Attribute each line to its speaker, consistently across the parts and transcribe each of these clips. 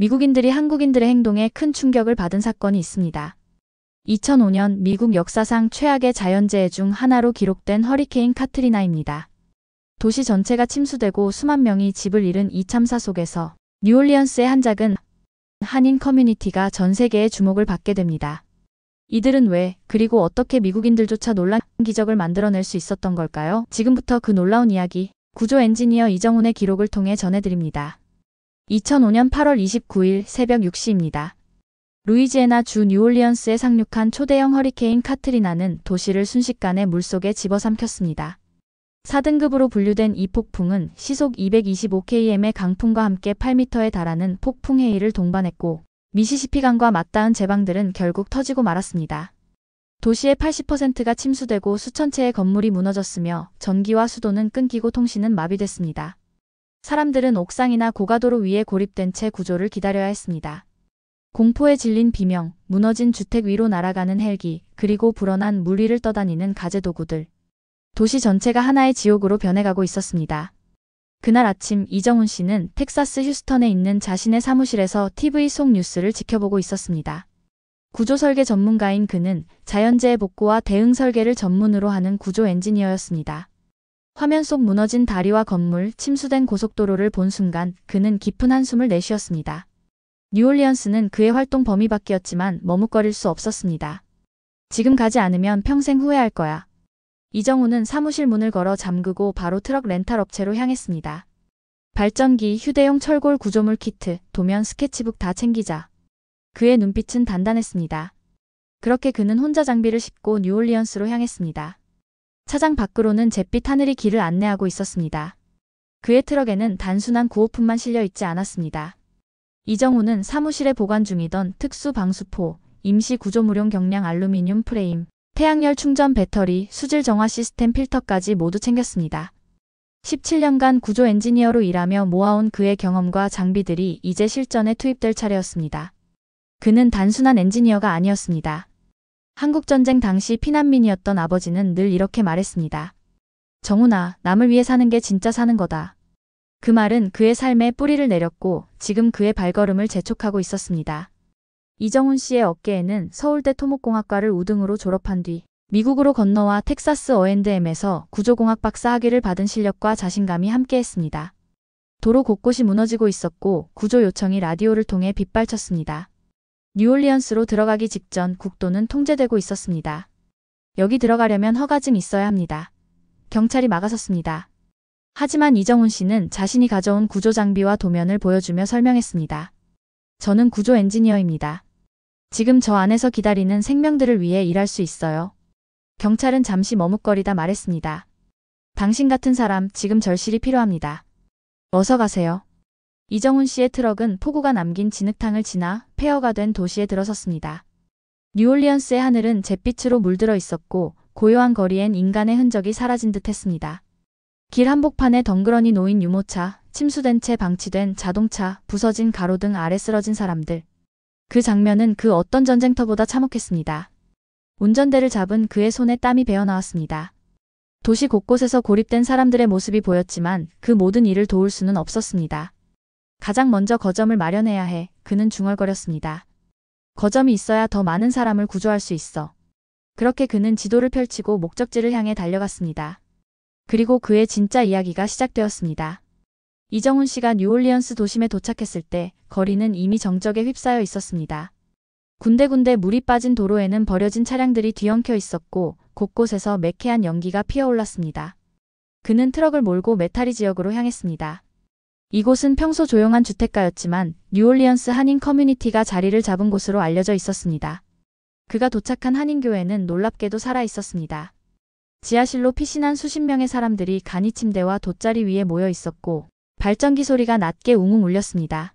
Speaker 1: 미국인들이 한국인들의 행동에 큰 충격을 받은 사건이 있습니다. 2005년 미국 역사상 최악의 자연재해 중 하나로 기록된 허리케인 카트리나입니다. 도시 전체가 침수되고 수만 명이 집을 잃은 이 참사 속에서 뉴올리언스의 한 작은 한인 커뮤니티가 전 세계의 주목을 받게 됩니다. 이들은 왜, 그리고 어떻게 미국인들조차 놀란 기적을 만들어낼 수 있었던 걸까요? 지금부터 그 놀라운 이야기, 구조 엔지니어 이정훈의 기록을 통해 전해드립니다. 2005년 8월 29일 새벽 6시입니다. 루이지애나 주 뉴올리언스에 상륙한 초대형 허리케인 카트리나는 도시를 순식간에 물속에 집어삼켰습니다. 4등급으로 분류된 이 폭풍은 시속 225km의 강풍과 함께 8m에 달하는 폭풍 해일을 동반했고 미시시피강과 맞닿은 제방들은 결국 터지고 말았습니다. 도시의 80%가 침수되고 수천 채의 건물이 무너졌으며 전기와 수도는 끊기고 통신은 마비됐습니다. 사람들은 옥상이나 고가도로 위에 고립된 채 구조를 기다려야 했습니다. 공포에 질린 비명, 무너진 주택 위로 날아가는 헬기, 그리고 불어난 물 위를 떠다니는 가재도구들. 도시 전체가 하나의 지옥으로 변해가고 있었습니다. 그날 아침 이정훈 씨는 텍사스 휴스턴에 있는 자신의 사무실에서 TV 속 뉴스를 지켜보고 있었습니다. 구조 설계 전문가인 그는 자연재해 복구와 대응 설계를 전문으로 하는 구조 엔지니어였습니다. 화면 속 무너진 다리와 건물, 침수된 고속도로를 본 순간 그는 깊은 한숨을 내쉬었습니다. 뉴올리언스는 그의 활동 범위 밖이었지만 머뭇거릴 수 없었습니다. 지금 가지 않으면 평생 후회할 거야. 이정훈은 사무실 문을 걸어 잠그고 바로 트럭 렌탈 업체로 향했습니다. 발전기, 휴대용 철골 구조물 키트, 도면, 스케치북 다 챙기자. 그의 눈빛은 단단했습니다. 그렇게 그는 혼자 장비를 싣고 뉴올리언스로 향했습니다. 차장 밖으로는 잿빛 하늘이 길을 안내하고 있었습니다. 그의 트럭에는 단순한 구호품만 실려 있지 않았습니다. 이정훈은 사무실에 보관 중이던 특수 방수포, 임시 구조물용 경량 알루미늄 프레임, 태양열 충전 배터리, 수질 정화 시스템 필터까지 모두 챙겼습니다. 17년간 구조 엔지니어로 일하며 모아온 그의 경험과 장비들이 이제 실전에 투입될 차례였습니다. 그는 단순한 엔지니어가 아니었습니다. 한국전쟁 당시 피난민이었던 아버지는 늘 이렇게 말했습니다. 정훈아, 남을 위해 사는 게 진짜 사는 거다. 그 말은 그의 삶에 뿌리를 내렸고 지금 그의 발걸음을 재촉하고 있었습니다. 이정훈 씨의 어깨에는 서울대 토목공학과를 우등으로 졸업한 뒤 미국으로 건너와 텍사스 어앤드엠에서 구조공학 박사 학위를 받은 실력과 자신감이 함께했습니다. 도로 곳곳이 무너지고 있었고 구조 요청이 라디오를 통해 빗발쳤습니다. 뉴올리언스로 들어가기 직전 국도는 통제되고 있었습니다. 여기 들어가려면 허가증 있어야 합니다. 경찰이 막아섰습니다. 하지만 이정훈 씨는 자신이 가져온 구조 장비와 도면을 보여주며 설명했습니다. 저는 구조 엔지니어입니다. 지금 저 안에서 기다리는 생명들을 위해 일할 수 있어요. 경찰은 잠시 머뭇거리다 말했습니다. 당신 같은 사람 지금 절실히 필요합니다. 어서 가세요. 이정훈 씨의 트럭은 폭우가 남긴 진흙탕을 지나 폐허가 된 도시에 들어섰습니다. 뉴올리언스의 하늘은 잿빛으로 물들어 있었고 고요한 거리엔 인간의 흔적이 사라진 듯 했습니다. 길 한복판에 덩그러니 놓인 유모차, 침수된 채 방치된 자동차, 부서진 가로등 아래 쓰러진 사람들. 그 장면은 그 어떤 전쟁터보다 참혹했습니다. 운전대를 잡은 그의 손에 땀이 배어나왔습니다. 도시 곳곳에서 고립된 사람들의 모습이 보였지만 그 모든 일을 도울 수는 없었습니다. 가장 먼저 거점을 마련해야 해. 그는 중얼거렸습니다. 거점이 있어야 더 많은 사람을 구조할 수 있어. 그렇게 그는 지도를 펼치고 목적지를 향해 달려갔습니다. 그리고 그의 진짜 이야기가 시작되었습니다. 이정훈 씨가 뉴올리언스 도심에 도착했을 때 거리는 이미 정적에 휩싸여 있었습니다. 군데군데 물이 빠진 도로에는 버려진 차량들이 뒤엉켜 있었고 곳곳에서 매캐한 연기가 피어올랐습니다. 그는 트럭을 몰고 메타리 지역으로 향했습니다. 이곳은 평소 조용한 주택가였지만 뉴올리언스 한인 커뮤니티가 자리를 잡은 곳으로 알려져 있었습니다. 그가 도착한 한인교회는 놀랍게도 살아 있었습니다. 지하실로 피신한 수십 명의 사람들이 간이 침대와 돗자리 위에 모여 있었고 발전기 소리가 낮게 웅웅 울렸습니다.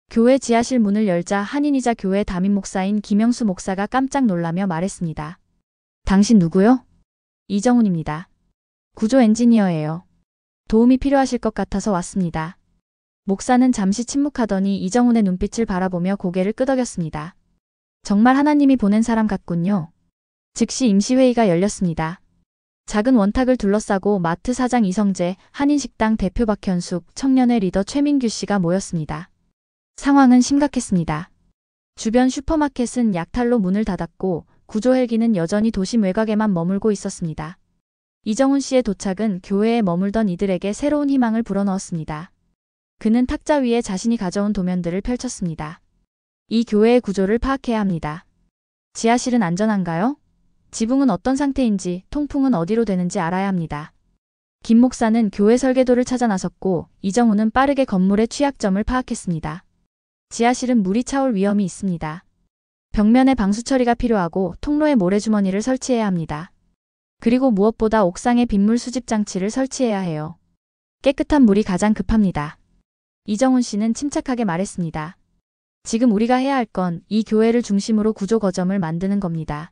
Speaker 1: 교회 지하실 문을 열자 한인이자 교회 담임 목사인 김영수 목사가 깜짝 놀라며 말했습니다. 당신 누구요? 이정훈입니다. 구조 엔지니어예요. 도움이 필요하실 것 같아서 왔습니다. 목사는 잠시 침묵하더니 이정훈의 눈빛을 바라보며 고개를 끄덕였습니다. 정말 하나님이 보낸 사람 같군요. 즉시 임시회의가 열렸습니다. 작은 원탁을 둘러싸고 마트 사장 이성재, 한인식당 대표 박현숙, 청년회 리더 최민규 씨가 모였습니다. 상황은 심각했습니다. 주변 슈퍼마켓은 약탈로 문을 닫았고 구조 헬기는 여전히 도심 외곽에만 머물고 있었습니다. 이정훈 씨의 도착은 교회에 머물던 이들에게 새로운 희망을 불어넣었습니다. 그는 탁자 위에 자신이 가져온 도면들을 펼쳤습니다. 이 교회의 구조를 파악해야 합니다. 지하실은 안전한가요? 지붕은 어떤 상태인지, 통풍은 어디로 되는지 알아야 합니다. 김 목사는 교회 설계도를 찾아 나섰고 이정훈은 빠르게 건물의 취약점을 파악했습니다. 지하실은 물이 차올 위험이 있습니다. 벽면에 방수 처리가 필요하고 통로에 모래주머니를 설치해야 합니다. 그리고 무엇보다 옥상에 빗물 수집 장치를 설치해야 해요. 깨끗한 물이 가장 급합니다. 이정훈 씨는 침착하게 말했습니다. 지금 우리가 해야 할 건 이 교회를 중심으로 구조 거점을 만드는 겁니다.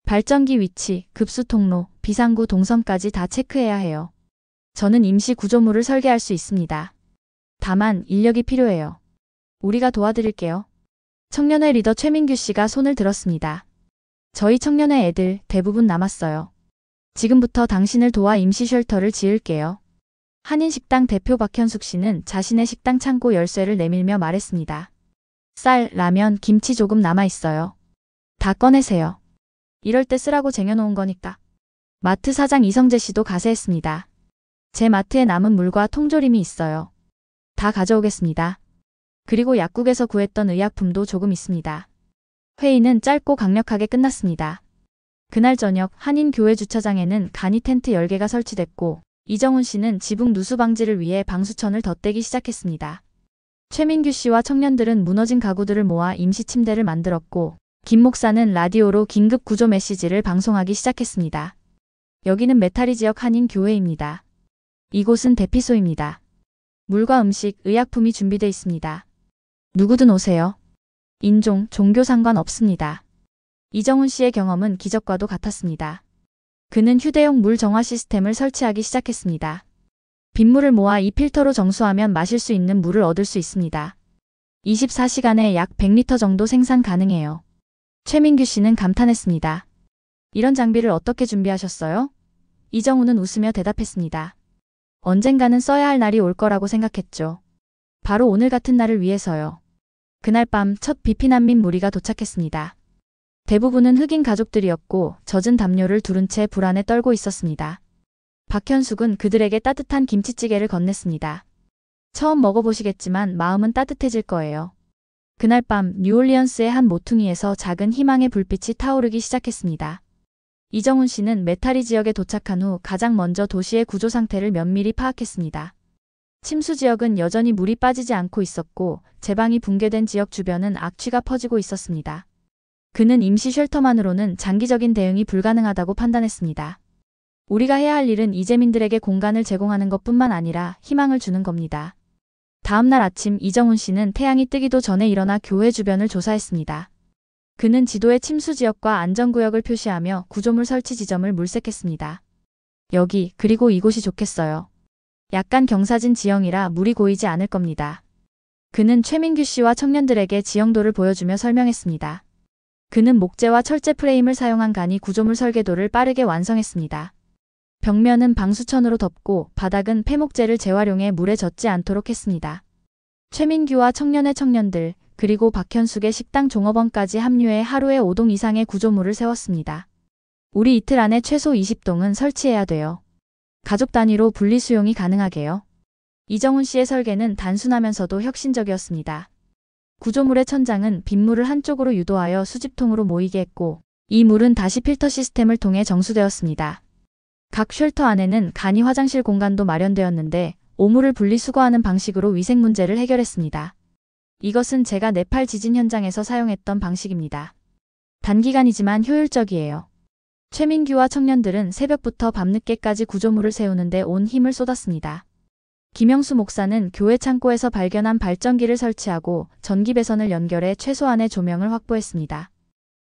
Speaker 1: 발전기 위치, 급수 통로, 비상구 동선까지 다 체크해야 해요. 저는 임시 구조물을 설계할 수 있습니다. 다만 인력이 필요해요. 우리가 도와드릴게요. 청년회 리더 최민규 씨가 손을 들었습니다. 저희 청년회 애들 대부분 남았어요. 지금부터 당신을 도와 임시 쉘터를 지을게요. 한인식당 대표 박현숙 씨는 자신의 식당 창고 열쇠를 내밀며 말했습니다. 쌀, 라면, 김치 조금 남아있어요. 다 꺼내세요. 이럴 때 쓰라고 쟁여놓은 거니까. 마트 사장 이성재 씨도 가세했습니다. 제 마트에 남은 물과 통조림이 있어요. 다 가져오겠습니다. 그리고 약국에서 구했던 의약품도 조금 있습니다. 회의는 짧고 강력하게 끝났습니다. 그날 저녁 한인교회 주차장에는 간이 텐트 10개가 설치됐고 이정훈 씨는 지붕 누수 방지를 위해 방수천을 덧대기 시작했습니다. 최민규 씨와 청년들은 무너진 가구들을 모아 임시 침대를 만들었고 김 목사는 라디오로 긴급 구조 메시지를 방송하기 시작했습니다. 여기는 메타리 지역 한인 교회입니다. 이곳은 대피소입니다. 물과 음식, 의약품이 준비되어 있습니다. 누구든 오세요. 인종, 종교 상관없습니다. 이정훈 씨의 경험은 기적과도 같았습니다. 그는 휴대용 물 정화 시스템을 설치하기 시작했습니다. 빗물을 모아 이 필터로 정수하면 마실 수 있는 물을 얻을 수 있습니다. 24시간에 약 100리터 정도 생산 가능해요. 최민규 씨는 감탄했습니다. 이런 장비를 어떻게 준비하셨어요? 이정훈은 웃으며 대답했습니다. 언젠가는 써야 할 날이 올 거라고 생각했죠. 바로 오늘 같은 날을 위해서요. 그날 밤 첫 비피난민 무리가 도착했습니다. 대부분은 흑인 가족들이었고 젖은 담요를 두른 채 불안에 떨고 있었습니다. 박현숙은 그들에게 따뜻한 김치찌개를 건넸습니다. 처음 먹어보시겠지만 마음은 따뜻해질 거예요. 그날 밤 뉴올리언스의 한 모퉁이에서 작은 희망의 불빛이 타오르기 시작했습니다. 이정훈 씨는 메타리 지역에 도착한 후 가장 먼저 도시의 구조 상태를 면밀히 파악했습니다. 침수 지역은 여전히 물이 빠지지 않고 있었고 제방이 붕괴된 지역 주변은 악취가 퍼지고 있었습니다. 그는 임시 쉘터만으로는 장기적인 대응이 불가능하다고 판단했습니다. 우리가 해야 할 일은 이재민들에게 공간을 제공하는 것뿐만 아니라 희망을 주는 겁니다. 다음 날 아침 이정훈 씨는 태양이 뜨기도 전에 일어나 교회 주변을 조사했습니다. 그는 지도에 침수 지역과 안전구역을 표시하며 구조물 설치 지점을 물색했습니다. 여기, 그리고 이곳이 좋겠어요. 약간 경사진 지형이라 물이 고이지 않을 겁니다. 그는 최민규 씨와 청년들에게 지형도를 보여주며 설명했습니다. 그는 목재와 철제 프레임을 사용한 간이 구조물 설계도를 빠르게 완성했습니다. 벽면은 방수천으로 덮고 바닥은 폐목재를 재활용해 물에 젖지 않도록 했습니다. 최민규와 청년의 청년들, 그리고 박현숙의 식당 종업원까지 합류해 하루에 5동 이상의 구조물을 세웠습니다. 우리 이틀 안에 최소 20동은 설치해야 돼요. 가족 단위로 분리수용이 가능하게요. 이정훈 씨의 설계는 단순하면서도 혁신적이었습니다. 구조물의 천장은 빗물을 한쪽으로 유도하여 수집통으로 모이게 했고 이 물은 다시 필터 시스템을 통해 정수되었습니다. 각 쉘터 안에는 간이 화장실 공간도 마련되었는데 오물을 분리수거하는 방식으로 위생 문제를 해결했습니다. 이것은 제가 네팔 지진 현장에서 사용했던 방식입니다. 단기간이지만 효율적이에요. 최민규와 청년들은 새벽부터 밤늦게까지 구조물을 세우는데 온 힘을 쏟았습니다. 김영수 목사는 교회 창고에서 발견한 발전기를 설치하고 전기 배선을 연결해 최소한의 조명을 확보했습니다.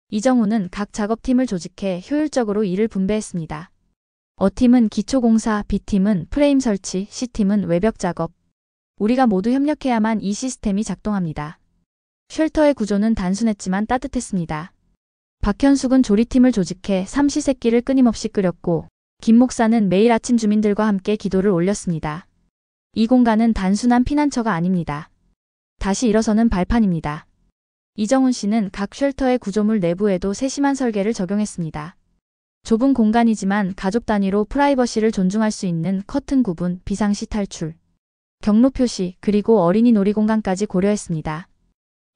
Speaker 1: 이정훈은 각 작업팀을 조직해 효율적으로 일을 분배했습니다. 어팀은 기초공사, B팀은 프레임 설치, C팀은 외벽 작업. 우리가 모두 협력해야만 이 시스템이 작동합니다. 쉘터의 구조는 단순했지만 따뜻했습니다. 박현숙은 조리팀을 조직해 삼시세끼를 끊임없이 끓였고 김 목사는 매일 아침 주민들과 함께 기도를 올렸습니다. 이 공간은 단순한 피난처가 아닙니다. 다시 일어서는 발판입니다. 이정훈 씨는 각 쉘터의 구조물 내부에도 세심한 설계를 적용했습니다. 좁은 공간이지만 가족 단위로 프라이버시를 존중할 수 있는 커튼 구분, 비상시 탈출, 경로 표시, 그리고 어린이 놀이공간까지 고려했습니다.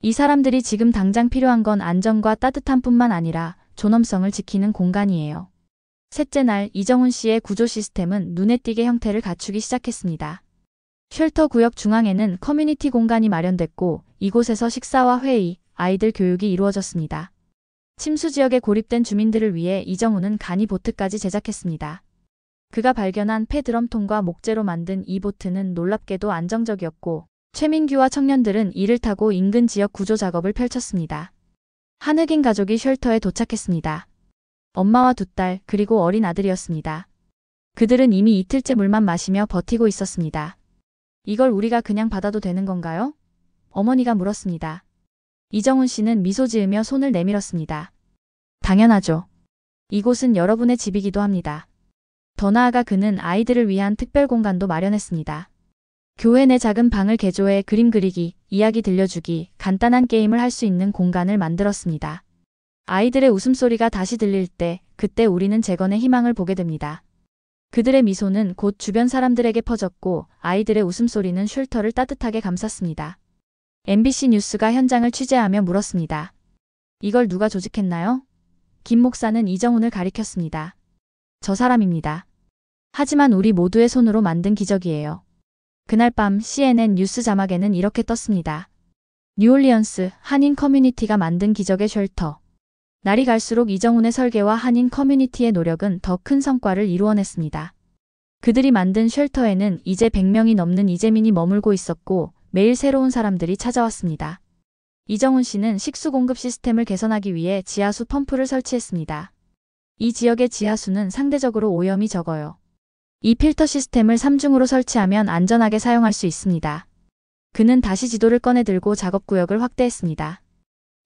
Speaker 1: 이 사람들이 지금 당장 필요한 건 안전과 따뜻함뿐만 아니라 존엄성을 지키는 공간이에요. 셋째 날 이정훈 씨의 구조 시스템은 눈에 띄게 형태를 갖추기 시작했습니다. 쉘터 구역 중앙에는 커뮤니티 공간이 마련됐고 이곳에서 식사와 회의, 아이들 교육이 이루어졌습니다. 침수 지역에 고립된 주민들을 위해 이정훈은 간이 보트까지 제작했습니다. 그가 발견한 폐드럼통과 목재로 만든 이 보트는 놀랍게도 안정적이었고 최민규와 청년들은 이를 타고 인근 지역 구조 작업을 펼쳤습니다. 한 흑인 가족이 쉘터에 도착했습니다. 엄마와 두 딸 그리고 어린 아들이었습니다. 그들은 이미 이틀째 물만 마시며 버티고 있었습니다. 이걸 우리가 그냥 받아도 되는 건가요? 어머니가 물었습니다. 이정훈 씨는 미소 지으며 손을 내밀었습니다. 당연하죠. 이곳은 여러분의 집이기도 합니다. 더 나아가 그는 아이들을 위한 특별 공간도 마련했습니다. 교회 내 작은 방을 개조해 그림 그리기, 이야기 들려주기, 간단한 게임을 할 수 있는 공간을 만들었습니다. 아이들의 웃음소리가 다시 들릴 때, 그때 우리는 재건의 희망을 보게 됩니다. 그들의 미소는 곧 주변 사람들에게 퍼졌고 아이들의 웃음소리는 쉘터를 따뜻하게 감쌌습니다. MBC 뉴스가 현장을 취재하며 물었습니다. 이걸 누가 조직했나요? 김 목사는 이정훈을 가리켰습니다. 저 사람입니다. 하지만 우리 모두의 손으로 만든 기적이에요. 그날 밤 CNN 뉴스 자막에는 이렇게 떴습니다. 뉴올리언스 한인 커뮤니티가 만든 기적의 쉘터. 날이 갈수록 이정훈의 설계와 한인 커뮤니티의 노력은 더 큰 성과를 이루어냈습니다. 그들이 만든 쉘터에는 이제 100명이 넘는 이재민이 머물고 있었고 매일 새로운 사람들이 찾아왔습니다. 이정훈 씨는 식수 공급 시스템을 개선하기 위해 지하수 펌프를 설치했습니다. 이 지역의 지하수는 상대적으로 오염이 적어요. 이 필터 시스템을 3중으로 설치하면 안전하게 사용할 수 있습니다. 그는 다시 지도를 꺼내 들고 작업구역을 확대했습니다.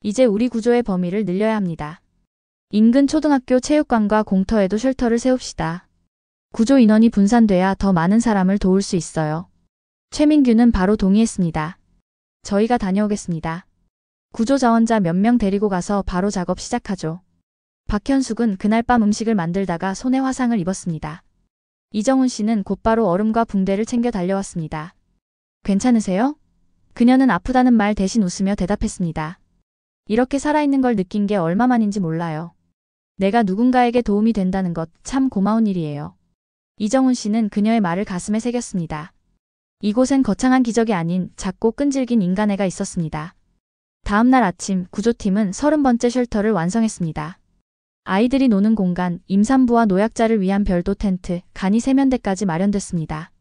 Speaker 1: 이제 우리 구조의 범위를 늘려야 합니다. 인근 초등학교 체육관과 공터에도 쉘터를 세웁시다. 구조 인원이 분산돼야 더 많은 사람을 도울 수 있어요. 최민규는 바로 동의했습니다. 저희가 다녀오겠습니다. 구조자원자 몇 명 데리고 가서 바로 작업 시작하죠. 박현숙은 그날 밤 음식을 만들다가 손에 화상을 입었습니다. 이정훈 씨는 곧바로 얼음과 붕대를 챙겨 달려왔습니다. 괜찮으세요? 그녀는 아프다는 말 대신 웃으며 대답했습니다. 이렇게 살아있는 걸 느낀 게 얼마만인지 몰라요. 내가 누군가에게 도움이 된다는 것 참 고마운 일이에요. 이정훈 씨는 그녀의 말을 가슴에 새겼습니다. 이곳엔 거창한 기적이 아닌 작고 끈질긴 인간애가 있었습니다. 다음 날 아침 구조팀은 30번째 쉘터를 완성했습니다. 아이들이 노는 공간, 임산부와 노약자를 위한 별도 텐트, 간이 세면대까지 마련됐습니다.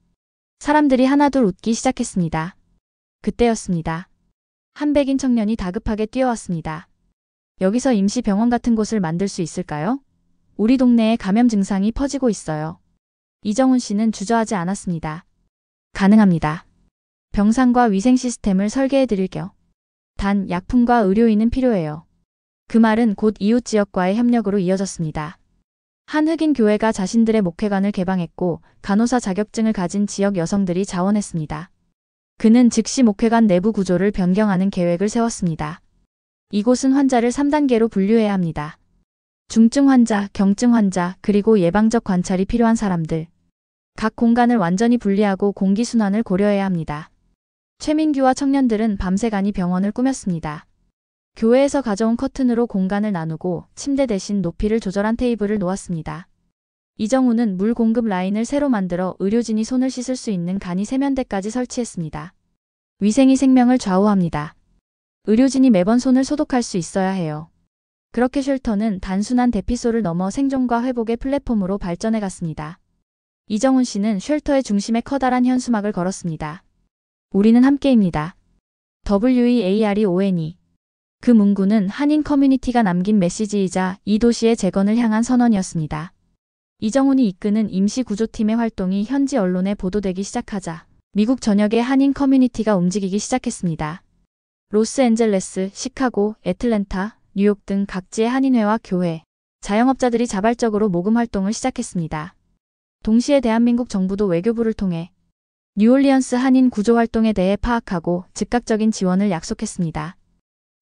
Speaker 1: 사람들이 하나둘 웃기 시작했습니다. 그때였습니다. 한 백인 청년이 다급하게 뛰어왔습니다. 여기서 임시 병원 같은 곳을 만들 수 있을까요? 우리 동네에 감염 증상이 퍼지고 있어요. 이정훈 씨는 주저하지 않았습니다. 가능합니다. 병상과 위생 시스템을 설계해 드릴게요. 단 약품과 의료인은 필요해요. 그 말은 곧 이웃 지역과의 협력으로 이어졌습니다. 한 흑인 교회가 자신들의 목회관을 개방했고 간호사 자격증을 가진 지역 여성들이 자원했습니다. 그는 즉시 목회관 내부 구조를 변경하는 계획을 세웠습니다. 이곳은 환자를 3단계로 분류해야 합니다. 중증 환자, 경증 환자, 그리고 예방적 관찰이 필요한 사람들. 각 공간을 완전히 분리하고 공기순환을 고려해야 합니다. 최민규와 청년들은 밤새 간이 병원을 꾸몄습니다. 교회에서 가져온 커튼으로 공간을 나누고 침대 대신 높이를 조절한 테이블을 놓았습니다. 이정훈은 물 공급 라인을 새로 만들어 의료진이 손을 씻을 수 있는 간이 세면대까지 설치했습니다. 위생이 생명을 좌우합니다. 의료진이 매번 손을 소독할 수 있어야 해요. 그렇게 쉘터는 단순한 대피소를 넘어 생존과 회복의 플랫폼으로 발전해 갔습니다. 이정훈 씨는 쉘터의 중심에 커다란 현수막을 걸었습니다. 우리는 함께입니다. WEAREONE. 그 문구는 한인 커뮤니티가 남긴 메시지이자 이 도시의 재건을 향한 선언이었습니다. 이정훈이 이끄는 임시구조팀의 활동이 현지 언론에 보도되기 시작하자 미국 전역의 한인 커뮤니티가 움직이기 시작했습니다. 로스앤젤레스, 시카고, 애틀랜타, 뉴욕 등 각지의 한인회와 교회, 자영업자들이 자발적으로 모금 활동을 시작했습니다. 동시에 대한민국 정부도 외교부를 통해 뉴올리언스 한인 구조 활동에 대해 파악하고 즉각적인 지원을 약속했습니다.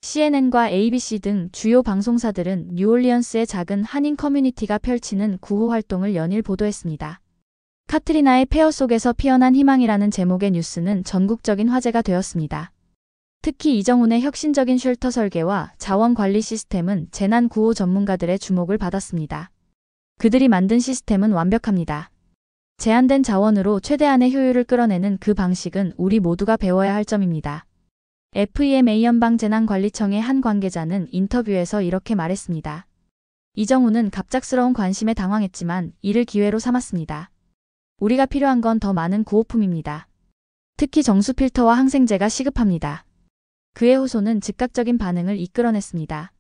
Speaker 1: CNN과 ABC 등 주요 방송사들은 뉴올리언스의 작은 한인 커뮤니티가 펼치는 구호 활동을 연일 보도했습니다. 카트리나의 폐허 속에서 피어난 희망이라는 제목의 뉴스는 전국적인 화제가 되었습니다. 특히 이정훈의 혁신적인 쉘터 설계와 자원 관리 시스템은 재난 구호 전문가들의 주목을 받았습니다. 그들이 만든 시스템은 완벽합니다. 제한된 자원으로 최대한의 효율을 끌어내는 그 방식은 우리 모두가 배워야 할 점입니다. FEMA 연방재난관리청의 한 관계자는 인터뷰에서 이렇게 말했습니다. 이정훈은 갑작스러운 관심에 당황했지만 이를 기회로 삼았습니다. 우리가 필요한 건 더 많은 구호품입니다. 특히 정수 필터와 항생제가 시급합니다. 그의 호소는 즉각적인 반응을 이끌어냈습니다.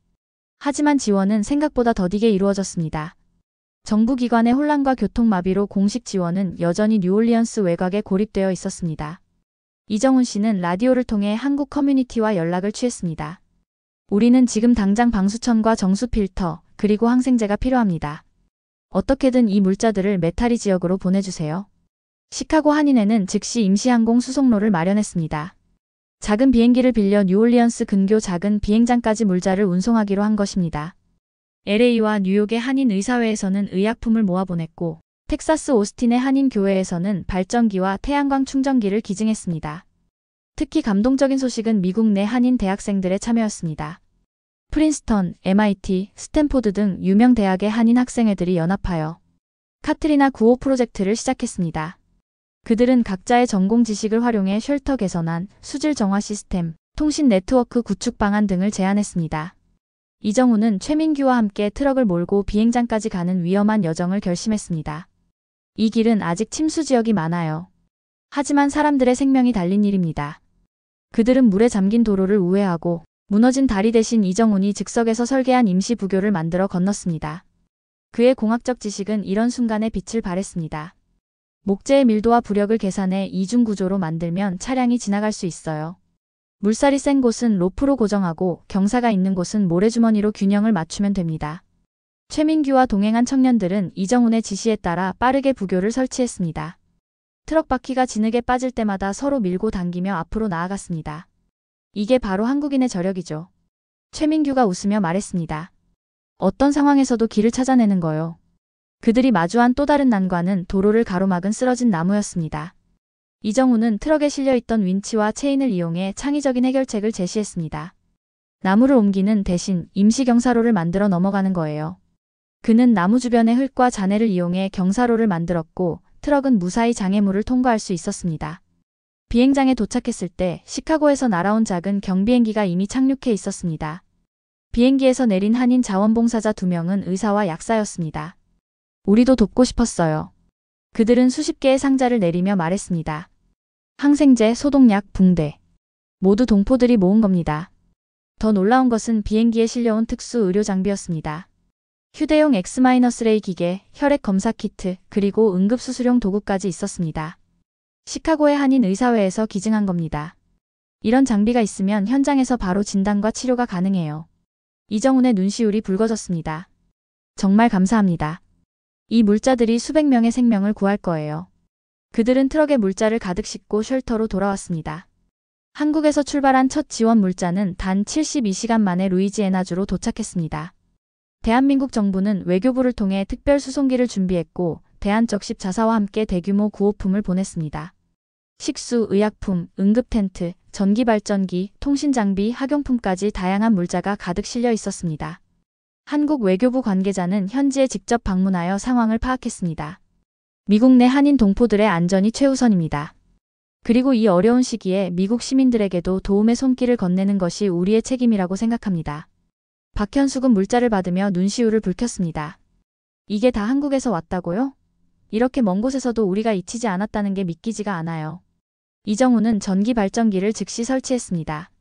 Speaker 1: 하지만 지원은 생각보다 더디게 이루어졌습니다. 정부 기관의 혼란과 교통마비로 공식 지원은 여전히 뉴올리언스 외곽에 고립되어 있었습니다. 이정훈 씨는 라디오를 통해 한국 커뮤니티와 연락을 취했습니다. 우리는 지금 당장 방수천과 정수 필터, 그리고 항생제가 필요합니다. 어떻게든 이 물자들을 메타리 지역으로 보내주세요. 시카고 한인회는 즉시 임시항공 수송로를 마련했습니다. 작은 비행기를 빌려 뉴올리언스 근교 작은 비행장까지 물자를 운송하기로 한 것입니다. LA와 뉴욕의 한인 의사회에서는 의약품을 모아보냈고 텍사스 오스틴의 한인 교회에서는 발전기와 태양광 충전기를 기증했습니다. 특히 감동적인 소식은 미국 내 한인 대학생들의 참여였습니다. 프린스턴, MIT, 스탠포드 등 유명 대학의 한인 학생회들이 연합하여 카트리나 구호 프로젝트를 시작했습니다. 그들은 각자의 전공 지식을 활용해 쉘터 개선안, 수질 정화 시스템, 통신 네트워크 구축 방안 등을 제안했습니다. 이정훈은 최민규와 함께 트럭을 몰고 비행장까지 가는 위험한 여정을 결심했습니다. 이 길은 아직 침수 지역이 많아요. 하지만 사람들의 생명이 달린 일입니다. 그들은 물에 잠긴 도로를 우회하고 무너진 다리 대신 이정훈이 즉석에서 설계한 임시 부교를 만들어 건넜습니다. 그의 공학적 지식은 이런 순간에 빛을 발했습니다. 목재의 밀도와 부력을 계산해 이중 구조로 만들면 차량이 지나갈 수 있어요. 물살이 센 곳은 로프로 고정하고 경사가 있는 곳은 모래주머니로 균형을 맞추면 됩니다. 최민규와 동행한 청년들은 이정훈의 지시에 따라 빠르게 부교를 설치했습니다. 트럭 바퀴가 진흙에 빠질 때마다 서로 밀고 당기며 앞으로 나아갔습니다. 이게 바로 한국인의 저력이죠. 최민규가 웃으며 말했습니다. 어떤 상황에서도 길을 찾아내는 거요. 그들이 마주한 또 다른 난관은 도로를 가로막은 쓰러진 나무였습니다. 이정훈은 트럭에 실려있던 윈치와 체인을 이용해 창의적인 해결책을 제시했습니다. 나무를 옮기는 대신 임시 경사로를 만들어 넘어가는 거예요. 그는 나무 주변의 흙과 잔해를 이용해 경사로를 만들었고 트럭은 무사히 장애물을 통과할 수 있었습니다. 비행장에 도착했을 때 시카고에서 날아온 작은 경비행기가 이미 착륙해 있었습니다. 비행기에서 내린 한인 자원봉사자 2명은 의사와 약사였습니다. 우리도 돕고 싶었어요. 그들은 수십 개의 상자를 내리며 말했습니다. 항생제, 소독약, 붕대. 모두 동포들이 모은 겁니다. 더 놀라운 것은 비행기에 실려온 특수 의료 장비였습니다. 휴대용 X-레이 기계, 혈액 검사 키트, 그리고 응급수술용 도구까지 있었습니다. 시카고의 한인 의사회에서 기증한 겁니다. 이런 장비가 있으면 현장에서 바로 진단과 치료가 가능해요. 이정훈의 눈시울이 붉어졌습니다. 정말 감사합니다. 이 물자들이 수백 명의 생명을 구할 거예요. 그들은 트럭에 물자를 가득 싣고 쉘터로 돌아왔습니다. 한국에서 출발한 첫 지원 물자는 단 72시간 만에 루이지애나주로 도착했습니다. 대한민국 정부는 외교부를 통해 특별 수송기를 준비했고 대한적십 자사와 함께 대규모 구호품을 보냈습니다. 식수, 의약품, 응급 텐트, 전기발전기, 통신장비, 학용품까지 다양한 물자가 가득 실려 있었습니다. 한국 외교부 관계자는 현지에 직접 방문하여 상황을 파악했습니다. 미국 내 한인 동포들의 안전이 최우선입니다. 그리고 이 어려운 시기에 미국 시민들에게도 도움의 손길을 건네는 것이 우리의 책임이라고 생각합니다. 박현숙은 물자를 받으며 눈시울을 붉혔습니다. 이게 다 한국에서 왔다고요? 이렇게 먼 곳에서도 우리가 잊히지 않았다는 게 믿기지가 않아요. 이정훈은 전기 발전기를 즉시 설치했습니다.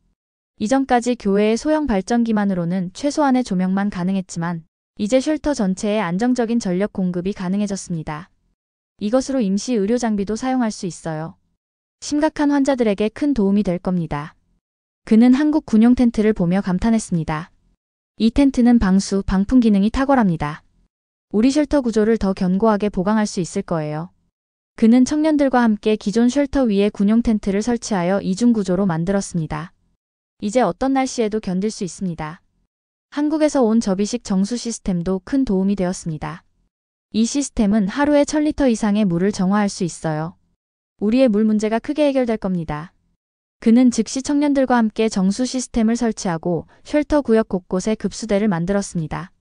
Speaker 1: 이전까지 교회의 소형 발전기만으로는 최소한의 조명만 가능했지만 이제 쉘터 전체에 안정적인 전력 공급이 가능해졌습니다. 이것으로 임시 의료 장비도 사용할 수 있어요. 심각한 환자들에게 큰 도움이 될 겁니다. 그는 한국 군용 텐트를 보며 감탄했습니다. 이 텐트는 방수, 방풍 기능이 탁월합니다. 우리 쉘터 구조를 더 견고하게 보강할 수 있을 거예요. 그는 청년들과 함께 기존 쉘터 위에 군용 텐트를 설치하여 이중구조로 만들었습니다. 이제 어떤 날씨에도 견딜 수 있습니다. 한국에서 온 접이식 정수 시스템도 큰 도움이 되었습니다. 이 시스템은 하루에 1000리터 이상의 물을 정화할 수 있어요. 우리의 물 문제가 크게 해결될 겁니다. 그는 즉시 청년들과 함께 정수 시스템을 설치하고 쉘터 구역 곳곳에 급수대를 만들었습니다.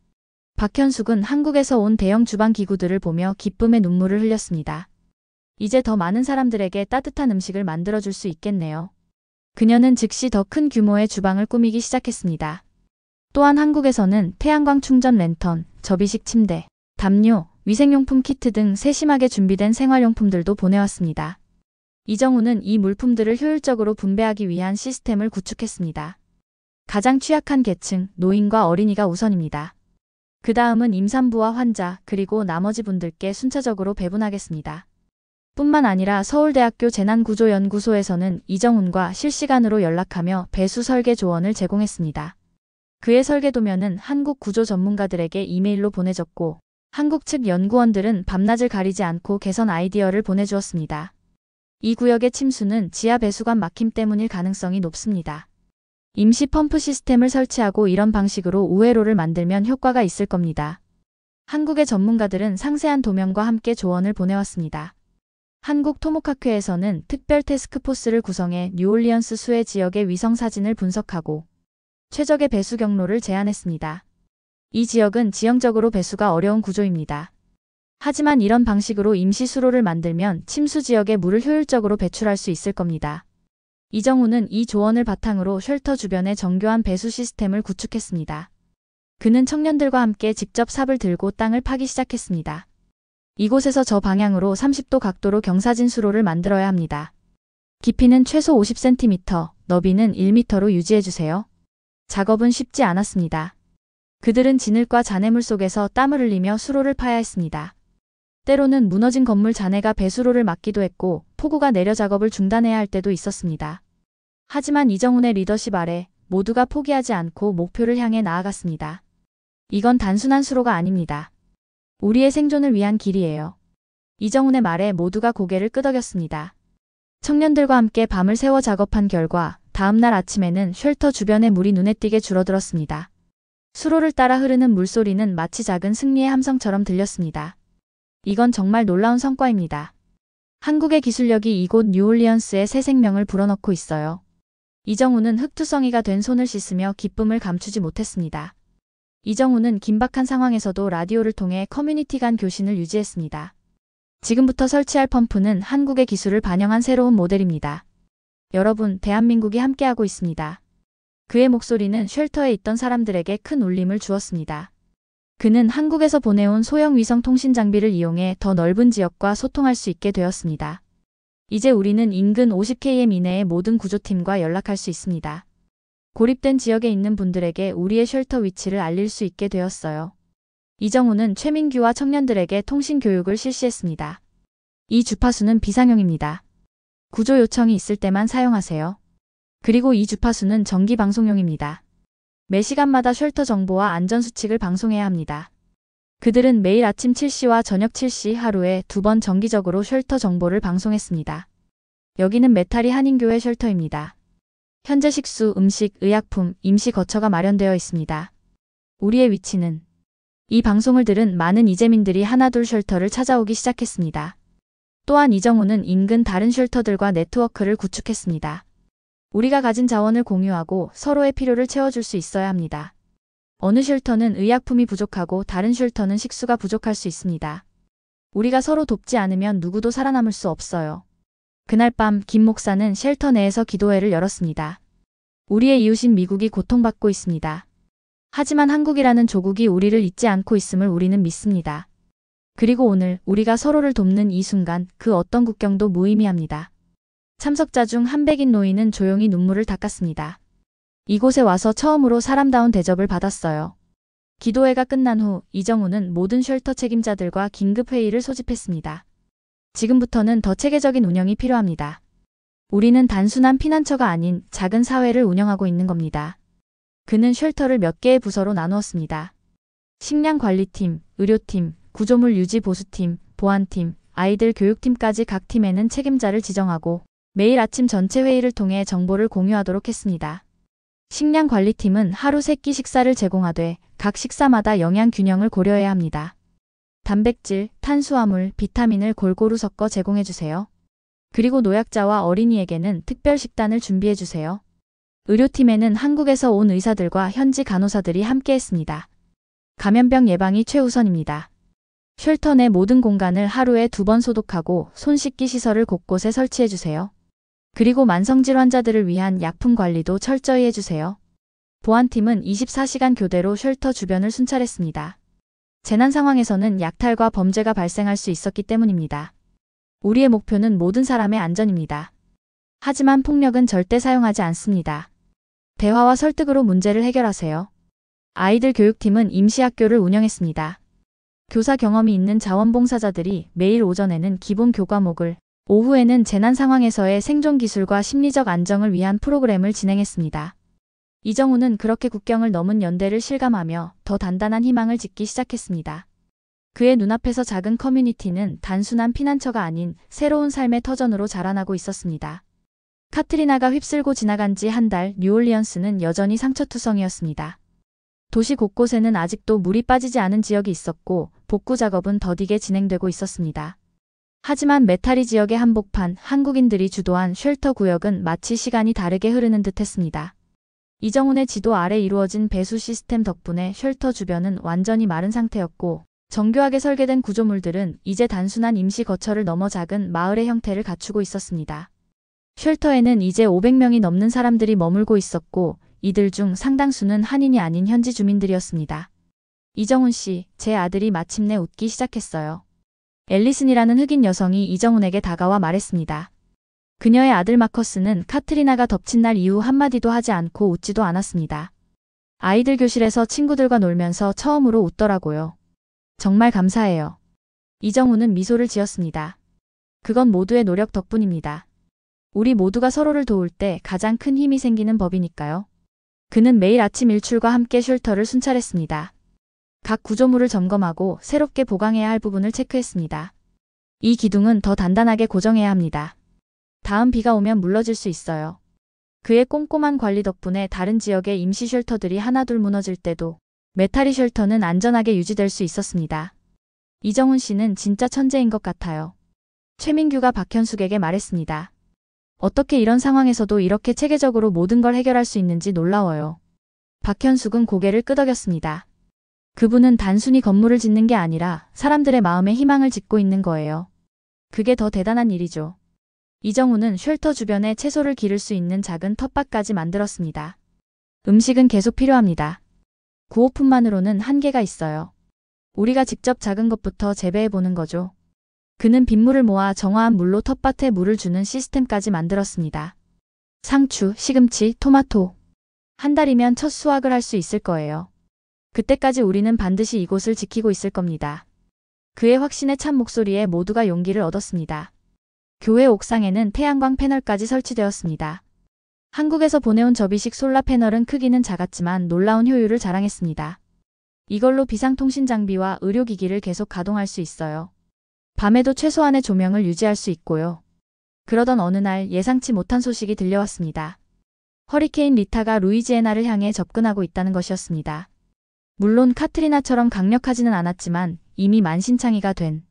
Speaker 1: 박현숙은 한국에서 온 대형 주방 기구들을 보며 기쁨의 눈물을 흘렸습니다. 이제 더 많은 사람들에게 따뜻한 음식을 만들어줄 수 있겠네요. 그녀는 즉시 더 큰 규모의 주방을 꾸미기 시작했습니다. 또한 한국에서는 태양광 충전 랜턴, 접이식 침대, 담요, 위생용품 키트 등 세심하게 준비된 생활용품들도 보내왔습니다. 이정우는 이 물품들을 효율적으로 분배하기 위한 시스템을 구축했습니다. 가장 취약한 계층, 노인과 어린이가 우선입니다. 그 다음은 임산부와 환자, 그리고 나머지 분들께 순차적으로 배분하겠습니다. 뿐만 아니라 서울대학교 재난구조연구소에서는 이정훈과 실시간으로 연락하며 배수 설계 조언을 제공했습니다. 그의 설계 도면은 한국 구조 전문가들에게 이메일로 보내졌고, 한국 측 연구원들은 밤낮을 가리지 않고 개선 아이디어를 보내주었습니다. 이 구역의 침수는 지하 배수관 막힘 때문일 가능성이 높습니다. 임시 펌프 시스템을 설치하고 이런 방식으로 우회로를 만들면 효과가 있을 겁니다. 한국의 전문가들은 상세한 도면과 함께 조언을 보내왔습니다. 한국 토모카크에서는 특별 태스크포스를 구성해 뉴올리언스 수해 지역의 위성 사진을 분석하고 최적의 배수 경로를 제안했습니다. 이 지역은 지형적으로 배수가 어려운 구조입니다. 하지만 이런 방식으로 임시 수로를 만들면 침수 지역의 물을 효율적으로 배출할 수 있을 겁니다. 이정우는 이 조언을 바탕으로 쉘터 주변에 정교한 배수 시스템을 구축했습니다. 그는 청년들과 함께 직접 삽을 들고 땅을 파기 시작했습니다. 이곳에서 저 방향으로 30도 각도로 경사진 수로를 만들어야 합니다. 깊이는 최소 50cm, 너비는 1m로 유지해주세요. 작업은 쉽지 않았습니다. 그들은 진흙과 잔해물 속에서 땀을 흘리며 수로를 파야 했습니다. 때로는 무너진 건물 잔해가 배수로를 막기도 했고 폭우가 내려 작업을 중단해야 할 때도 있었습니다. 하지만 이정훈의 리더십 아래 모두가 포기하지 않고 목표를 향해 나아갔습니다. 이건 단순한 수로가 아닙니다. 우리의 생존을 위한 길이에요. 이정훈의 말에 모두가 고개를 끄덕였습니다. 청년들과 함께 밤을 새워 작업한 결과 다음날 아침에는 쉘터 주변의 물이 눈에 띄게 줄어들었습니다. 수로를 따라 흐르는 물소리는 마치 작은 승리의 함성처럼 들렸습니다. 이건 정말 놀라운 성과입니다. 한국의 기술력이 이곳 뉴올리언스에 새 생명을 불어넣고 있어요. 이정우는 흙투성이가 된 손을 씻으며 기쁨을 감추지 못했습니다. 이정우는 긴박한 상황에서도 라디오를 통해 커뮤니티 간 교신을 유지했습니다. 지금부터 설치할 펌프는 한국의 기술을 반영한 새로운 모델입니다. 여러분, 대한민국이 함께하고 있습니다. 그의 목소리는 쉘터에 있던 사람들에게 큰 울림을 주었습니다. 그는 한국에서 보내온 소형 위성 통신 장비를 이용해 더 넓은 지역과 소통할 수 있게 되었습니다. 이제 우리는 인근 50km 이내의 모든 구조팀과 연락할 수 있습니다. 고립된 지역에 있는 분들에게 우리의 쉘터 위치를 알릴 수 있게 되었어요. 이정우는 최민규와 청년들에게 통신 교육을 실시했습니다. 이 주파수는 비상용입니다. 구조 요청이 있을 때만 사용하세요. 그리고 이 주파수는 정기 방송용입니다. 매 시간마다 쉘터 정보와 안전수칙을 방송해야 합니다. 그들은 매일 아침 7시와 저녁 7시 하루에 2번 정기적으로 쉘터 정보를 방송했습니다. 여기는 메타리 한인교회 쉘터입니다. 현재 식수, 음식, 의약품, 임시 거처가 마련되어 있습니다. 우리의 위치는 이 방송을 들은 많은 이재민들이 하나둘 쉘터를 찾아오기 시작했습니다. 또한 이정우는 인근 다른 쉘터들과 네트워크를 구축했습니다. 우리가 가진 자원을 공유하고 서로의 필요를 채워줄 수 있어야 합니다. 어느 쉘터는 의약품이 부족하고 다른 쉘터는 식수가 부족할 수 있습니다. 우리가 서로 돕지 않으면 누구도 살아남을 수 없어요. 그날 밤 김 목사는 쉘터 내에서 기도회를 열었습니다. 우리의 이웃인 미국이 고통받고 있습니다. 하지만 한국이라는 조국이 우리를 잊지 않고 있음을 우리는 믿습니다. 그리고 오늘 우리가 서로를 돕는 이 순간 그 어떤 국경도 무의미합니다. 참석자 중 한 백인 노인은 조용히 눈물을 닦았습니다. 이곳에 와서 처음으로 사람다운 대접을 받았어요. 기도회가 끝난 후 이정우는 모든 쉘터 책임자들과 긴급회의를 소집했습니다. 지금부터는 더 체계적인 운영이 필요합니다. 우리는 단순한 피난처가 아닌 작은 사회를 운영하고 있는 겁니다. 그는 쉘터를 몇 개의 부서로 나누었습니다. 식량관리팀, 의료팀, 구조물 유지 보수팀, 보안팀, 아이들 교육팀까지 각 팀에는 책임자를 지정하고 매일 아침 전체 회의를 통해 정보를 공유하도록 했습니다. 식량관리팀은 하루 3끼 식사를 제공하되 각 식사마다 영양 균형을 고려해야 합니다. 단백질, 탄수화물, 비타민을 골고루 섞어 제공해주세요. 그리고 노약자와 어린이에게는 특별 식단을 준비해주세요. 의료팀에는 한국에서 온 의사들과 현지 간호사들이 함께했습니다. 감염병 예방이 최우선입니다. 쉘터 내 모든 공간을 하루에 2번 소독하고 손 씻기 시설을 곳곳에 설치해주세요. 그리고 만성질 환자들을 위한 약품 관리도 철저히 해주세요. 보안팀은 24시간 교대로 쉘터 주변을 순찰했습니다. 재난 상황에서는 약탈과 범죄가 발생할 수 있었기 때문입니다. 우리의 목표는 모든 사람의 안전입니다. 하지만 폭력은 절대 사용하지 않습니다. 대화와 설득으로 문제를 해결하세요. 아이들 교육팀은 임시학교를 운영했습니다. 교사 경험이 있는 자원봉사자들이 매일 오전에는 기본 교과목을, 오후에는 재난 상황에서의 생존 기술과 심리적 안정을 위한 프로그램을 진행했습니다. 이정우는 그렇게 국경을 넘은 연대를 실감하며 더 단단한 희망을 짓기 시작했습니다. 그의 눈앞에서 작은 커뮤니티는 단순한 피난처가 아닌 새로운 삶의 터전으로 자라나고 있었습니다. 카트리나가 휩쓸고 지나간 지 한 달, 뉴올리언스는 여전히 상처투성이었습니다. 도시 곳곳에는 아직도 물이 빠지지 않은 지역이 있었고 복구 작업은 더디게 진행되고 있었습니다. 하지만 메타리 지역의 한복판, 한국인들이 주도한 쉘터 구역은 마치 시간이 다르게 흐르는 듯했습니다. 이정훈의 지도 아래 이루어진 배수 시스템 덕분에 쉘터 주변은 완전히 마른 상태였고 정교하게 설계된 구조물들은 이제 단순한 임시 거처를 넘어 작은 마을의 형태를 갖추고 있었습니다. 쉘터에는 이제 500명이 넘는 사람들이 머물고 있었고 이들 중 상당수는 한인이 아닌 현지 주민들이었습니다. 이정훈 씨, 제 아들이 마침내 웃기 시작했어요. 앨리슨이라는 흑인 여성이 이정훈에게 다가와 말했습니다. 그녀의 아들 마커스는 카트리나가 덮친 날 이후 한마디도 하지 않고 웃지도 않았습니다. 아이들 교실에서 친구들과 놀면서 처음으로 웃더라고요. 정말 감사해요. 이정훈은 미소를 지었습니다. 그건 모두의 노력 덕분입니다. 우리 모두가 서로를 도울 때 가장 큰 힘이 생기는 법이니까요. 그는 매일 아침 일출과 함께 쉘터를 순찰했습니다. 각 구조물을 점검하고 새롭게 보강해야 할 부분을 체크했습니다. 이 기둥은 더 단단하게 고정해야 합니다. 다음 비가 오면 물러질 수 있어요. 그의 꼼꼼한 관리 덕분에 다른 지역의 임시 쉘터들이 하나둘 무너질 때도 메타리 쉘터는 안전하게 유지될 수 있었습니다. 이정훈 씨는 진짜 천재인 것 같아요. 최민규가 박현숙에게 말했습니다. 어떻게 이런 상황에서도 이렇게 체계적으로 모든 걸 해결할 수 있는지 놀라워요. 박현숙은 고개를 끄덕였습니다. 그분은 단순히 건물을 짓는 게 아니라 사람들의 마음에 희망을 짓고 있는 거예요. 그게 더 대단한 일이죠. 이정훈은 쉘터 주변에 채소를 기를 수 있는 작은 텃밭까지 만들었습니다. 음식은 계속 필요합니다. 구호품만으로는 한계가 있어요. 우리가 직접 작은 것부터 재배해보는 거죠. 그는 빗물을 모아 정화한 물로 텃밭에 물을 주는 시스템까지 만들었습니다. 상추, 시금치, 토마토. 한 달이면 첫 수확을 할 수 있을 거예요. 그때까지 우리는 반드시 이곳을 지키고 있을 겁니다. 그의 확신에 찬 목소리에 모두가 용기를 얻었습니다. 교회 옥상에는 태양광 패널까지 설치되었습니다. 한국에서 보내온 접이식 솔라 패널은 크기는 작았지만 놀라운 효율을 자랑했습니다. 이걸로 비상통신 장비와 의료기기를 계속 가동할 수 있어요. 밤에도 최소한의 조명을 유지할 수 있고요. 그러던 어느 날 예상치 못한 소식이 들려왔습니다. 허리케인 리타가 루이지애나를 향해 접근하고 있다는 것이었습니다. 물론 카트리나처럼 강력하지는 않았지만 이미 만신창이가 된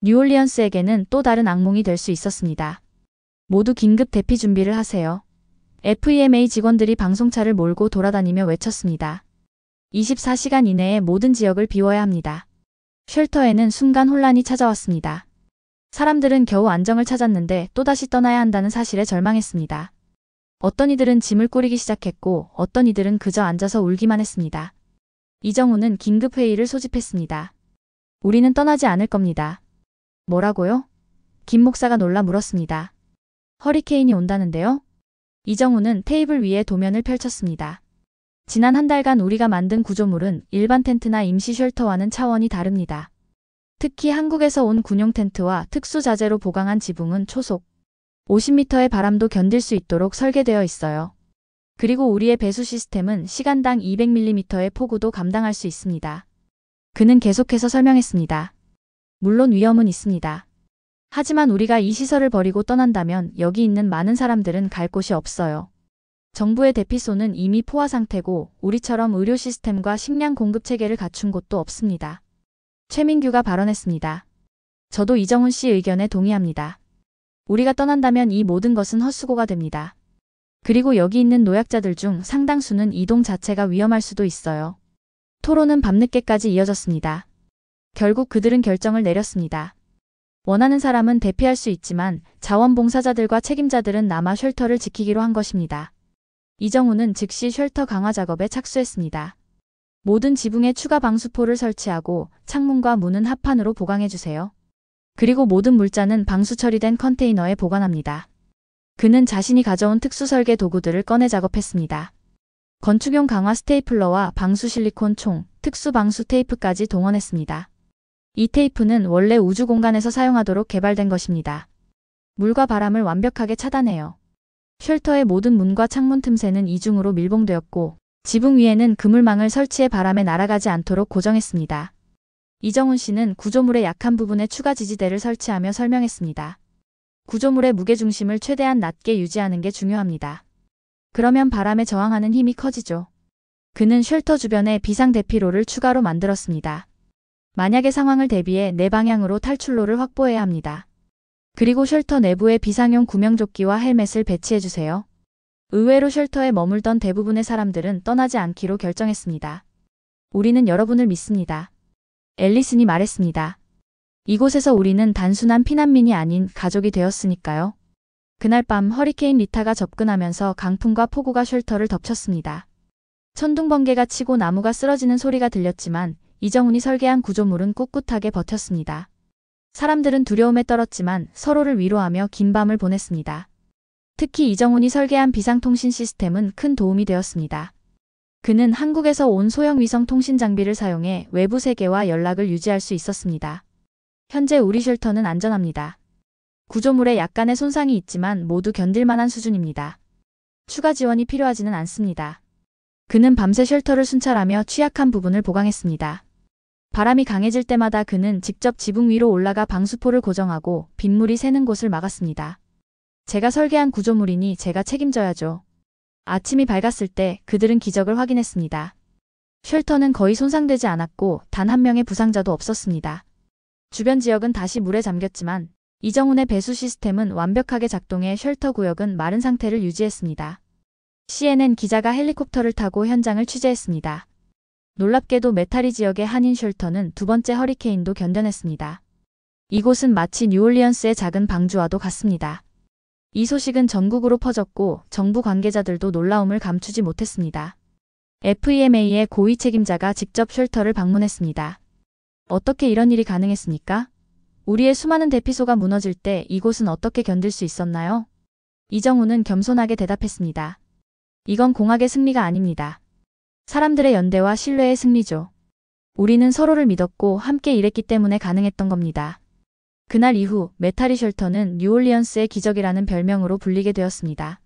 Speaker 1: 뉴올리언스에게는 또 다른 악몽이 될 수 있었습니다. 모두 긴급 대피 준비를 하세요. FEMA 직원들이 방송차를 몰고 돌아다니며 외쳤습니다. 24시간 이내에 모든 지역을 비워야 합니다. 쉘터에는 순간 혼란이 찾아왔습니다. 사람들은 겨우 안정을 찾았는데 또다시 떠나야 한다는 사실에 절망했습니다. 어떤 이들은 짐을 꾸리기 시작했고 어떤 이들은 그저 앉아서 울기만 했습니다. 이정훈은 긴급회의를 소집했습니다. 우리는 떠나지 않을 겁니다. 뭐라고요? 김 목사가 놀라 물었습니다. 허리케인이 온다는데요? 이정훈은 테이블 위에 도면을 펼쳤습니다. 지난 한 달간 우리가 만든 구조물은 일반 텐트나 임시 쉘터와는 차원이 다릅니다. 특히 한국에서 온 군용 텐트와 특수 자재로 보강한 지붕은 초속 50m의 바람도 견딜 수 있도록 설계되어 있어요. 그리고 우리의 배수 시스템은 시간당 200mm의 폭우도 감당할 수 있습니다. 그는 계속해서 설명했습니다. 물론 위험은 있습니다. 하지만 우리가 이 시설을 버리고 떠난다면 여기 있는 많은 사람들은 갈 곳이 없어요. 정부의 대피소는 이미 포화 상태고 우리처럼 의료 시스템과 식량 공급 체계를 갖춘 곳도 없습니다. 최민규가 발언했습니다. 저도 이정훈 씨 의견에 동의합니다. 우리가 떠난다면 이 모든 것은 헛수고가 됩니다. 그리고 여기 있는 노약자들 중 상당수는 이동 자체가 위험할 수도 있어요. 토론은 밤늦게까지 이어졌습니다. 결국 그들은 결정을 내렸습니다. 원하는 사람은 대피할 수 있지만 자원봉사자들과 책임자들은 남아 쉘터를 지키기로 한 것입니다. 이정훈은 즉시 쉘터 강화 작업에 착수했습니다. 모든 지붕에 추가 방수포를 설치하고 창문과 문은 합판으로 보강해주세요. 그리고 모든 물자는 방수 처리된 컨테이너에 보관합니다. 그는 자신이 가져온 특수 설계 도구들을 꺼내 작업했습니다. 건축용 강화 스테이플러와 방수 실리콘 총, 특수 방수 테이프까지 동원했습니다. 이 테이프는 원래 우주 공간에서 사용하도록 개발된 것입니다. 물과 바람을 완벽하게 차단해요. 쉘터의 모든 문과 창문 틈새는 이중으로 밀봉되었고 지붕 위에는 그물망을 설치해 바람에 날아가지 않도록 고정했습니다. 이정훈 씨는 구조물의 약한 부분에 추가 지지대를 설치하며 설명했습니다. 구조물의 무게중심을 최대한 낮게 유지하는 게 중요합니다. 그러면 바람에 저항하는 힘이 커지죠. 그는 쉘터 주변에 비상 대피로를 추가로 만들었습니다. 만약의 상황을 대비해 네 방향으로 탈출로를 확보해야 합니다. 그리고 쉘터 내부에 비상용 구명조끼와 헬멧을 배치해주세요. 의외로 쉘터에 머물던 대부분의 사람들은 떠나지 않기로 결정했습니다. 우리는 여러분을 믿습니다. 앨리슨이 말했습니다. 이곳에서 우리는 단순한 피난민이 아닌 가족이 되었으니까요. 그날 밤 허리케인 리타가 접근하면서 강풍과 폭우가 쉘터를 덮쳤습니다. 천둥 번개가 치고 나무가 쓰러지는 소리가 들렸지만 이정훈이 설계한 구조물은 꿋꿋하게 버텼습니다. 사람들은 두려움에 떨었지만 서로를 위로하며 긴 밤을 보냈습니다. 특히 이정훈이 설계한 비상통신 시스템은 큰 도움이 되었습니다. 그는 한국에서 온 소형 위성 통신 장비를 사용해 외부 세계와 연락을 유지할 수 있었습니다. 현재 우리 쉘터는 안전합니다. 구조물에 약간의 손상이 있지만 모두 견딜만한 수준입니다. 추가 지원이 필요하지는 않습니다. 그는 밤새 쉘터를 순찰하며 취약한 부분을 보강했습니다. 바람이 강해질 때마다 그는 직접 지붕 위로 올라가 방수포를 고정하고 빗물이 새는 곳을 막았습니다. 제가 설계한 구조물이니 제가 책임져야죠. 아침이 밝았을 때 그들은 기적을 확인했습니다. 쉘터는 거의 손상되지 않았고 단 한 명의 부상자도 없었습니다. 주변 지역은 다시 물에 잠겼지만 이정훈의 배수 시스템은 완벽하게 작동해 쉘터 구역은 마른 상태를 유지했습니다. CNN 기자가 헬리콥터를 타고 현장을 취재했습니다. 놀랍게도 메타리 지역의 한인 쉘터는 두 번째 허리케인도 견뎌냈습니다. 이곳은 마치 뉴올리언스의 작은 방주와도 같습니다. 이 소식은 전국으로 퍼졌고 정부 관계자들도 놀라움을 감추지 못했습니다. FEMA의 고위 책임자가 직접 쉘터를 방문했습니다. 어떻게 이런 일이 가능했습니까? 우리의 수많은 대피소가 무너질 때 이곳은 어떻게 견딜 수 있었나요? 이정훈은 겸손하게 대답했습니다. 이건 공학의 승리가 아닙니다. 사람들의 연대와 신뢰의 승리죠. 우리는 서로를 믿었고 함께 일했기 때문에 가능했던 겁니다. 그날 이후 메타리 쉘터는 뉴올리언스의 기적이라는 별명으로 불리게 되었습니다.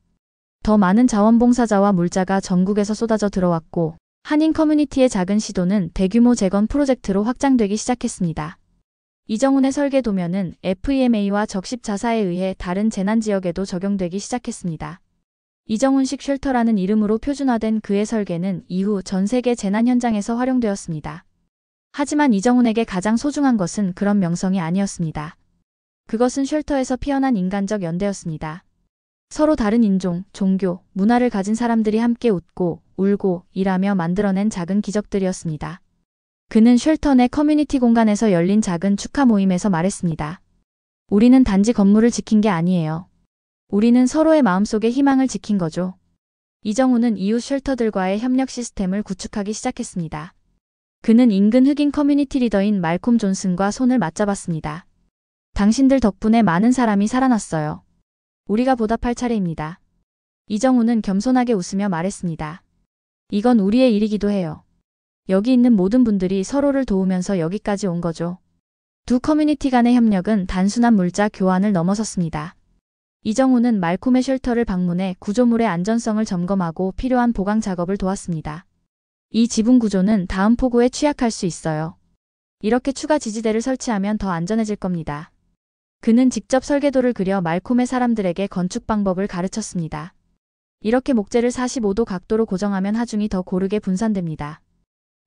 Speaker 1: 더 많은 자원봉사자와 물자가 전국에서 쏟아져 들어왔고 한인 커뮤니티의 작은 시도는 대규모 재건 프로젝트로 확장되기 시작했습니다. 이정훈의 설계 도면은 FEMA와 적십 자사에 의해 다른 재난 지역에도 적용되기 시작했습니다. 이정훈식 쉘터라는 이름으로 표준화된 그의 설계는 이후 전 세계 재난 현장에서 활용되었습니다. 하지만 이정훈에게 가장 소중한 것은 그런 명성이 아니었습니다. 그것은 쉘터에서 피어난 인간적 연대였습니다. 서로 다른 인종, 종교, 문화를 가진 사람들이 함께 웃고, 울고, 일하며 만들어낸 작은 기적들이었습니다. 그는 쉘터 내 커뮤니티 공간에서 열린 작은 축하 모임에서 말했습니다. 우리는 단지 건물을 지킨 게 아니에요. 우리는 서로의 마음속의 희망을 지킨 거죠. 이정훈은 이웃 쉘터들과의 협력 시스템을 구축하기 시작했습니다. 그는 인근 흑인 커뮤니티 리더인 말콤 존슨과 손을 맞잡았습니다. 당신들 덕분에 많은 사람이 살아났어요. 우리가 보답할 차례입니다. 이정훈은 겸손하게 웃으며 말했습니다. 이건 우리의 일이기도 해요. 여기 있는 모든 분들이 서로를 도우면서 여기까지 온 거죠. 두 커뮤니티 간의 협력은 단순한 물자 교환을 넘어섰습니다. 이정훈은 말콤의 쉘터를 방문해 구조물의 안전성을 점검하고 필요한 보강 작업을 도왔습니다. 이 지붕 구조는 다음 폭우에 취약할 수 있어요. 이렇게 추가 지지대를 설치하면 더 안전해질 겁니다. 그는 직접 설계도를 그려 말콤의 사람들에게 건축 방법을 가르쳤습니다. 이렇게 목재를 45도 각도로 고정하면 하중이 더 고르게 분산됩니다.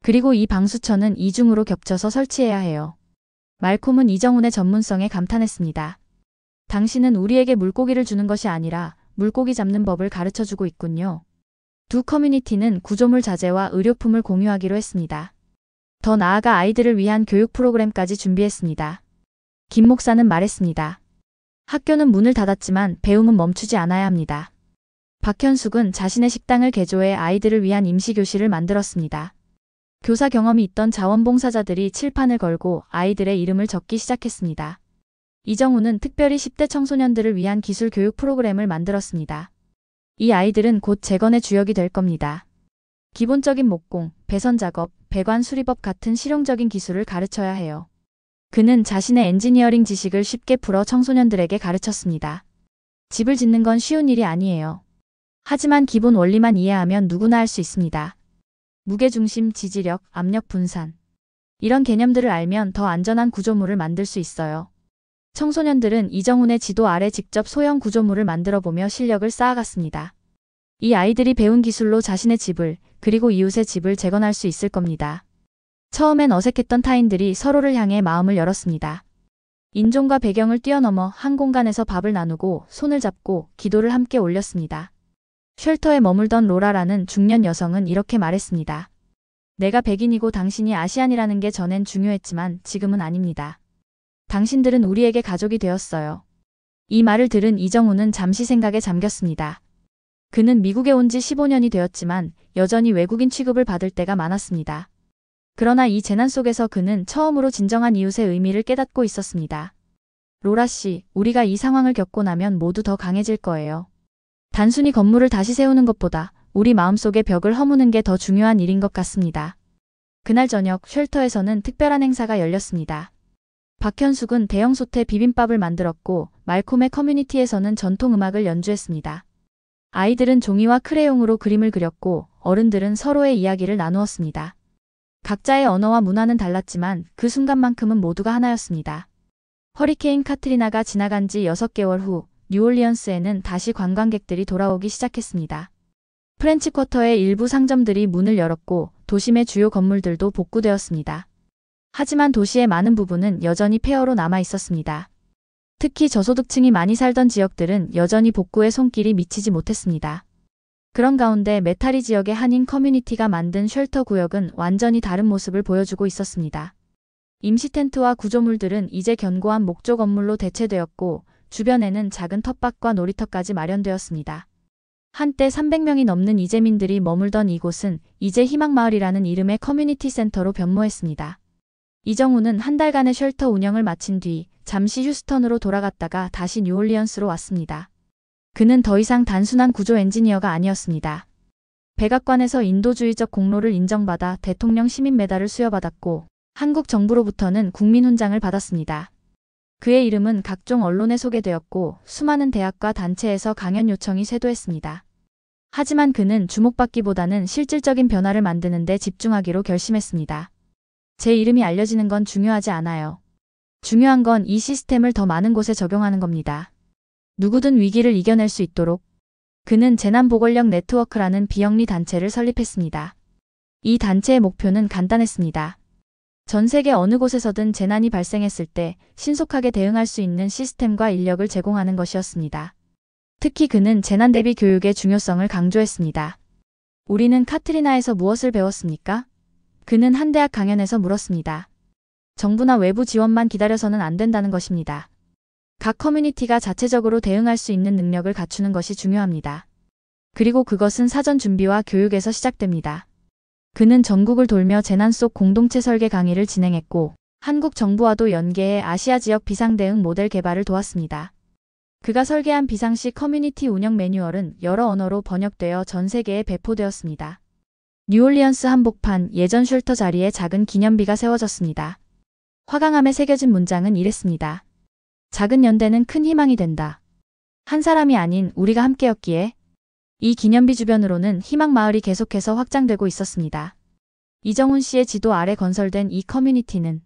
Speaker 1: 그리고 이 방수천은 이중으로 겹쳐서 설치해야 해요. 말콤은 이정훈의 전문성에 감탄했습니다. 당신은 우리에게 물고기를 주는 것이 아니라 물고기 잡는 법을 가르쳐주고 있군요. 두 커뮤니티는 구조물 자재와 의료품을 공유하기로 했습니다. 더 나아가 아이들을 위한 교육 프로그램까지 준비했습니다. 김 목사는 말했습니다. 학교는 문을 닫았지만 배움은 멈추지 않아야 합니다. 박현숙은 자신의 식당을 개조해 아이들을 위한 임시교실을 만들었습니다. 교사 경험이 있던 자원봉사자들이 칠판을 걸고 아이들의 이름을 적기 시작했습니다. 이정훈은 특별히 10대 청소년들을 위한 기술 교육 프로그램을 만들었습니다. 이 아이들은 곧 재건의 주역이 될 겁니다. 기본적인 목공, 배선 작업, 배관 수리법 같은 실용적인 기술을 가르쳐야 해요. 그는 자신의 엔지니어링 지식을 쉽게 풀어 청소년들에게 가르쳤습니다. 집을 짓는 건 쉬운 일이 아니에요. 하지만 기본 원리만 이해하면 누구나 할 수 있습니다. 무게중심, 지지력, 압력 분산. 이런 개념들을 알면 더 안전한 구조물을 만들 수 있어요. 청소년들은 이정훈의 지도 아래 직접 소형 구조물을 만들어보며 실력을 쌓아갔습니다. 이 아이들이 배운 기술로 자신의 집을, 그리고 이웃의 집을 재건할 수 있을 겁니다. 처음엔 어색했던 타인들이 서로를 향해 마음을 열었습니다. 인종과 배경을 뛰어넘어 한 공간에서 밥을 나누고 손을 잡고 기도를 함께 올렸습니다. 쉘터에 머물던 로라라는 중년 여성은 이렇게 말했습니다. 내가 백인이고 당신이 아시안이라는 게 전엔 중요했지만 지금은 아닙니다. 당신들은 우리에게 가족이 되었어요. 이 말을 들은 이정훈은 잠시 생각에 잠겼습니다. 그는 미국에 온 지 15년이 되었지만 여전히 외국인 취급을 받을 때가 많았습니다. 그러나 이 재난 속에서 그는 처음으로 진정한 이웃의 의미를 깨닫고 있었습니다. 로라 씨, 우리가 이 상황을 겪고 나면 모두 더 강해질 거예요. 단순히 건물을 다시 세우는 것보다 우리 마음속의 벽을 허무는 게 더 중요한 일인 것 같습니다. 그날 저녁 쉘터에서는 특별한 행사가 열렸습니다. 박현숙은 대형 솥에 비빔밥을 만들었고 말콤의 커뮤니티에서는 전통 음악을 연주했습니다. 아이들은 종이와 크레용으로 그림을 그렸고 어른들은 서로의 이야기를 나누었습니다. 각자의 언어와 문화는 달랐지만 그 순간만큼은 모두가 하나였습니다. 허리케인 카트리나가 지나간 지 6개월 후 뉴올리언스에는 다시 관광객들이 돌아오기 시작했습니다. 프렌치 쿼터의 일부 상점들이 문을 열었고 도심의 주요 건물들도 복구되었습니다. 하지만 도시의 많은 부분은 여전히 폐허로 남아 있었습니다. 특히 저소득층이 많이 살던 지역들은 여전히 복구의 손길이 미치지 못했습니다. 그런 가운데 메타리 지역의 한인 커뮤니티가 만든 쉘터 구역은 완전히 다른 모습을 보여주고 있었습니다. 임시 텐트와 구조물들은 이제 견고한 목조 건물로 대체되었고 주변에는 작은 텃밭과 놀이터까지 마련되었습니다. 한때 300명이 넘는 이재민들이 머물던 이곳은 이제 희망마을이라는 이름의 커뮤니티 센터로 변모했습니다. 이정훈은 한 달간의 쉘터 운영을 마친 뒤 잠시 휴스턴으로 돌아갔다가 다시 뉴올리언스로 왔습니다. 그는 더 이상 단순한 구조 엔지니어가 아니었습니다. 백악관에서 인도주의적 공로를 인정받아 대통령 시민 메달을 수여받았고 한국 정부로부터는 국민훈장을 받았습니다. 그의 이름은 각종 언론에 소개되었고 수많은 대학과 단체에서 강연 요청이 쇄도했습니다. 하지만 그는 주목받기보다는 실질적인 변화를 만드는 데 집중하기로 결심했습니다. 제 이름이 알려지는 건 중요하지 않아요. 중요한 건 이 시스템을 더 많은 곳에 적용하는 겁니다. 누구든 위기를 이겨낼 수 있도록. 그는 재난보건력 네트워크라는 비영리 단체를 설립했습니다. 이 단체의 목표는 간단했습니다. 전 세계 어느 곳에서든 재난이 발생했을 때 신속하게 대응할 수 있는 시스템과 인력을 제공하는 것이었습니다. 특히 그는 재난 대비 교육의 중요성을 강조했습니다. 우리는 카트리나에서 무엇을 배웠습니까? 그는 한 대학 강연에서 물었습니다. 정부나 외부 지원만 기다려서는 안 된다는 것입니다. 각 커뮤니티가 자체적으로 대응할 수 있는 능력을 갖추는 것이 중요합니다. 그리고 그것은 사전 준비와 교육에서 시작됩니다. 그는 전국을 돌며 재난 속 공동체 설계 강의를 진행했고 한국 정부와도 연계해 아시아 지역 비상대응 모델 개발을 도왔습니다. 그가 설계한 비상시 커뮤니티 운영 매뉴얼은 여러 언어로 번역되어 전 세계에 배포되었습니다. 뉴올리언스 한복판 예전 쉘터 자리에 작은 기념비가 세워졌습니다. 화강암에 새겨진 문장은 이랬습니다. 작은 연대는 큰 희망이 된다. 한 사람이 아닌 우리가 함께였기에. 이 기념비 주변으로는 희망마을이 계속해서 확장되고 있었습니다. 이정훈 씨의 지도 아래 건설된 이 커뮤니티는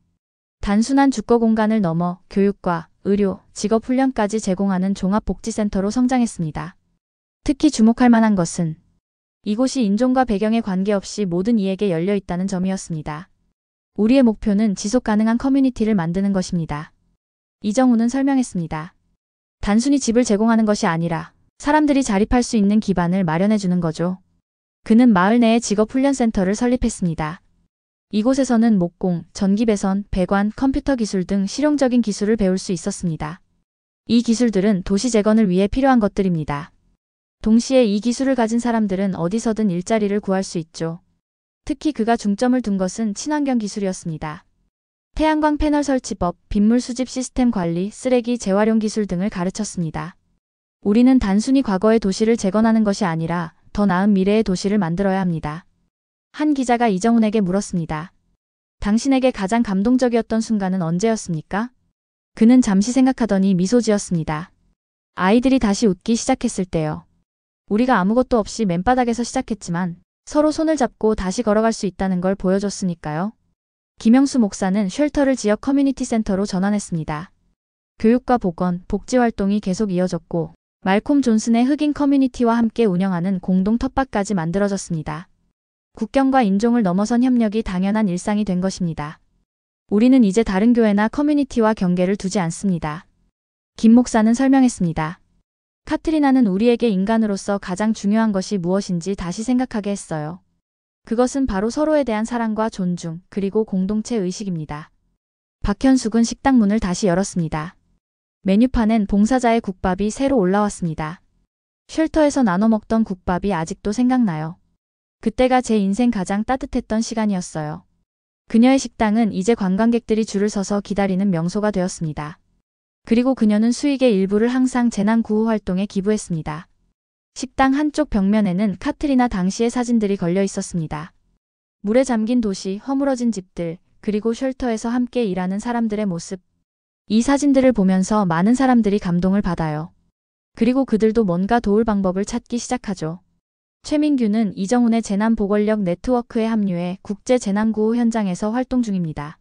Speaker 1: 단순한 주거 공간을 넘어 교육과 의료, 직업훈련까지 제공하는 종합복지센터로 성장했습니다. 특히 주목할 만한 것은 이곳이 인종과 배경에 관계없이 모든 이에게 열려 있다는 점이었습니다. 우리의 목표는 지속 가능한 커뮤니티를 만드는 것입니다. 이정훈은 설명했습니다. 단순히 집을 제공하는 것이 아니라 사람들이 자립할 수 있는 기반을 마련해주는 거죠. 그는 마을 내에 직업훈련센터를 설립했습니다. 이곳에서는 목공, 전기배선, 배관, 컴퓨터 기술 등 실용적인 기술을 배울 수 있었습니다. 이 기술들은 도시 재건을 위해 필요한 것들입니다. 동시에 이 기술을 가진 사람들은 어디서든 일자리를 구할 수 있죠. 특히 그가 중점을 둔 것은 친환경 기술이었습니다. 태양광 패널 설치법, 빗물 수집 시스템 관리, 쓰레기 재활용 기술 등을 가르쳤습니다. 우리는 단순히 과거의 도시를 재건하는 것이 아니라 더 나은 미래의 도시를 만들어야 합니다. 한 기자가 이정훈에게 물었습니다. 당신에게 가장 감동적이었던 순간은 언제였습니까? 그는 잠시 생각하더니 미소 지었습니다. 아이들이 다시 웃기 시작했을 때요. 우리가 아무것도 없이 맨바닥에서 시작했지만 서로 손을 잡고 다시 걸어갈 수 있다는 걸 보여줬으니까요. 김영수 목사는 쉘터를 지역 커뮤니티 센터로 전환했습니다. 교육과 보건, 복지 활동이 계속 이어졌고 말콤 존슨의 흑인 커뮤니티와 함께 운영하는 공동 텃밭까지 만들어졌습니다. 국경과 인종을 넘어선 협력이 당연한 일상이 된 것입니다. 우리는 이제 다른 교회나 커뮤니티와 경계를 두지 않습니다. 김 목사는 설명했습니다. 카트리나는 우리에게 인간으로서 가장 중요한 것이 무엇인지 다시 생각하게 했어요. 그것은 바로 서로에 대한 사랑과 존중, 그리고 공동체 의식입니다. 박현숙은 식당 문을 다시 열었습니다. 메뉴판엔 봉사자의 국밥이 새로 올라왔습니다. 쉘터에서 나눠 먹던 국밥이 아직도 생각나요. 그때가 제 인생 가장 따뜻했던 시간이었어요. 그녀의 식당은 이제 관광객들이 줄을 서서 기다리는 명소가 되었습니다. 그리고 그녀는 수익의 일부를 항상 재난구호 활동에 기부했습니다. 식당 한쪽 벽면에는 카트리나 당시의 사진들이 걸려 있었습니다. 물에 잠긴 도시, 허물어진 집들, 그리고 쉘터에서 함께 일하는 사람들의 모습. 이 사진들을 보면서 많은 사람들이 감동을 받아요. 그리고 그들도 뭔가 도울 방법을 찾기 시작하죠. 최민규는 이정훈의 재난보건력 네트워크에 합류해 국제재난구호 현장에서 활동 중입니다.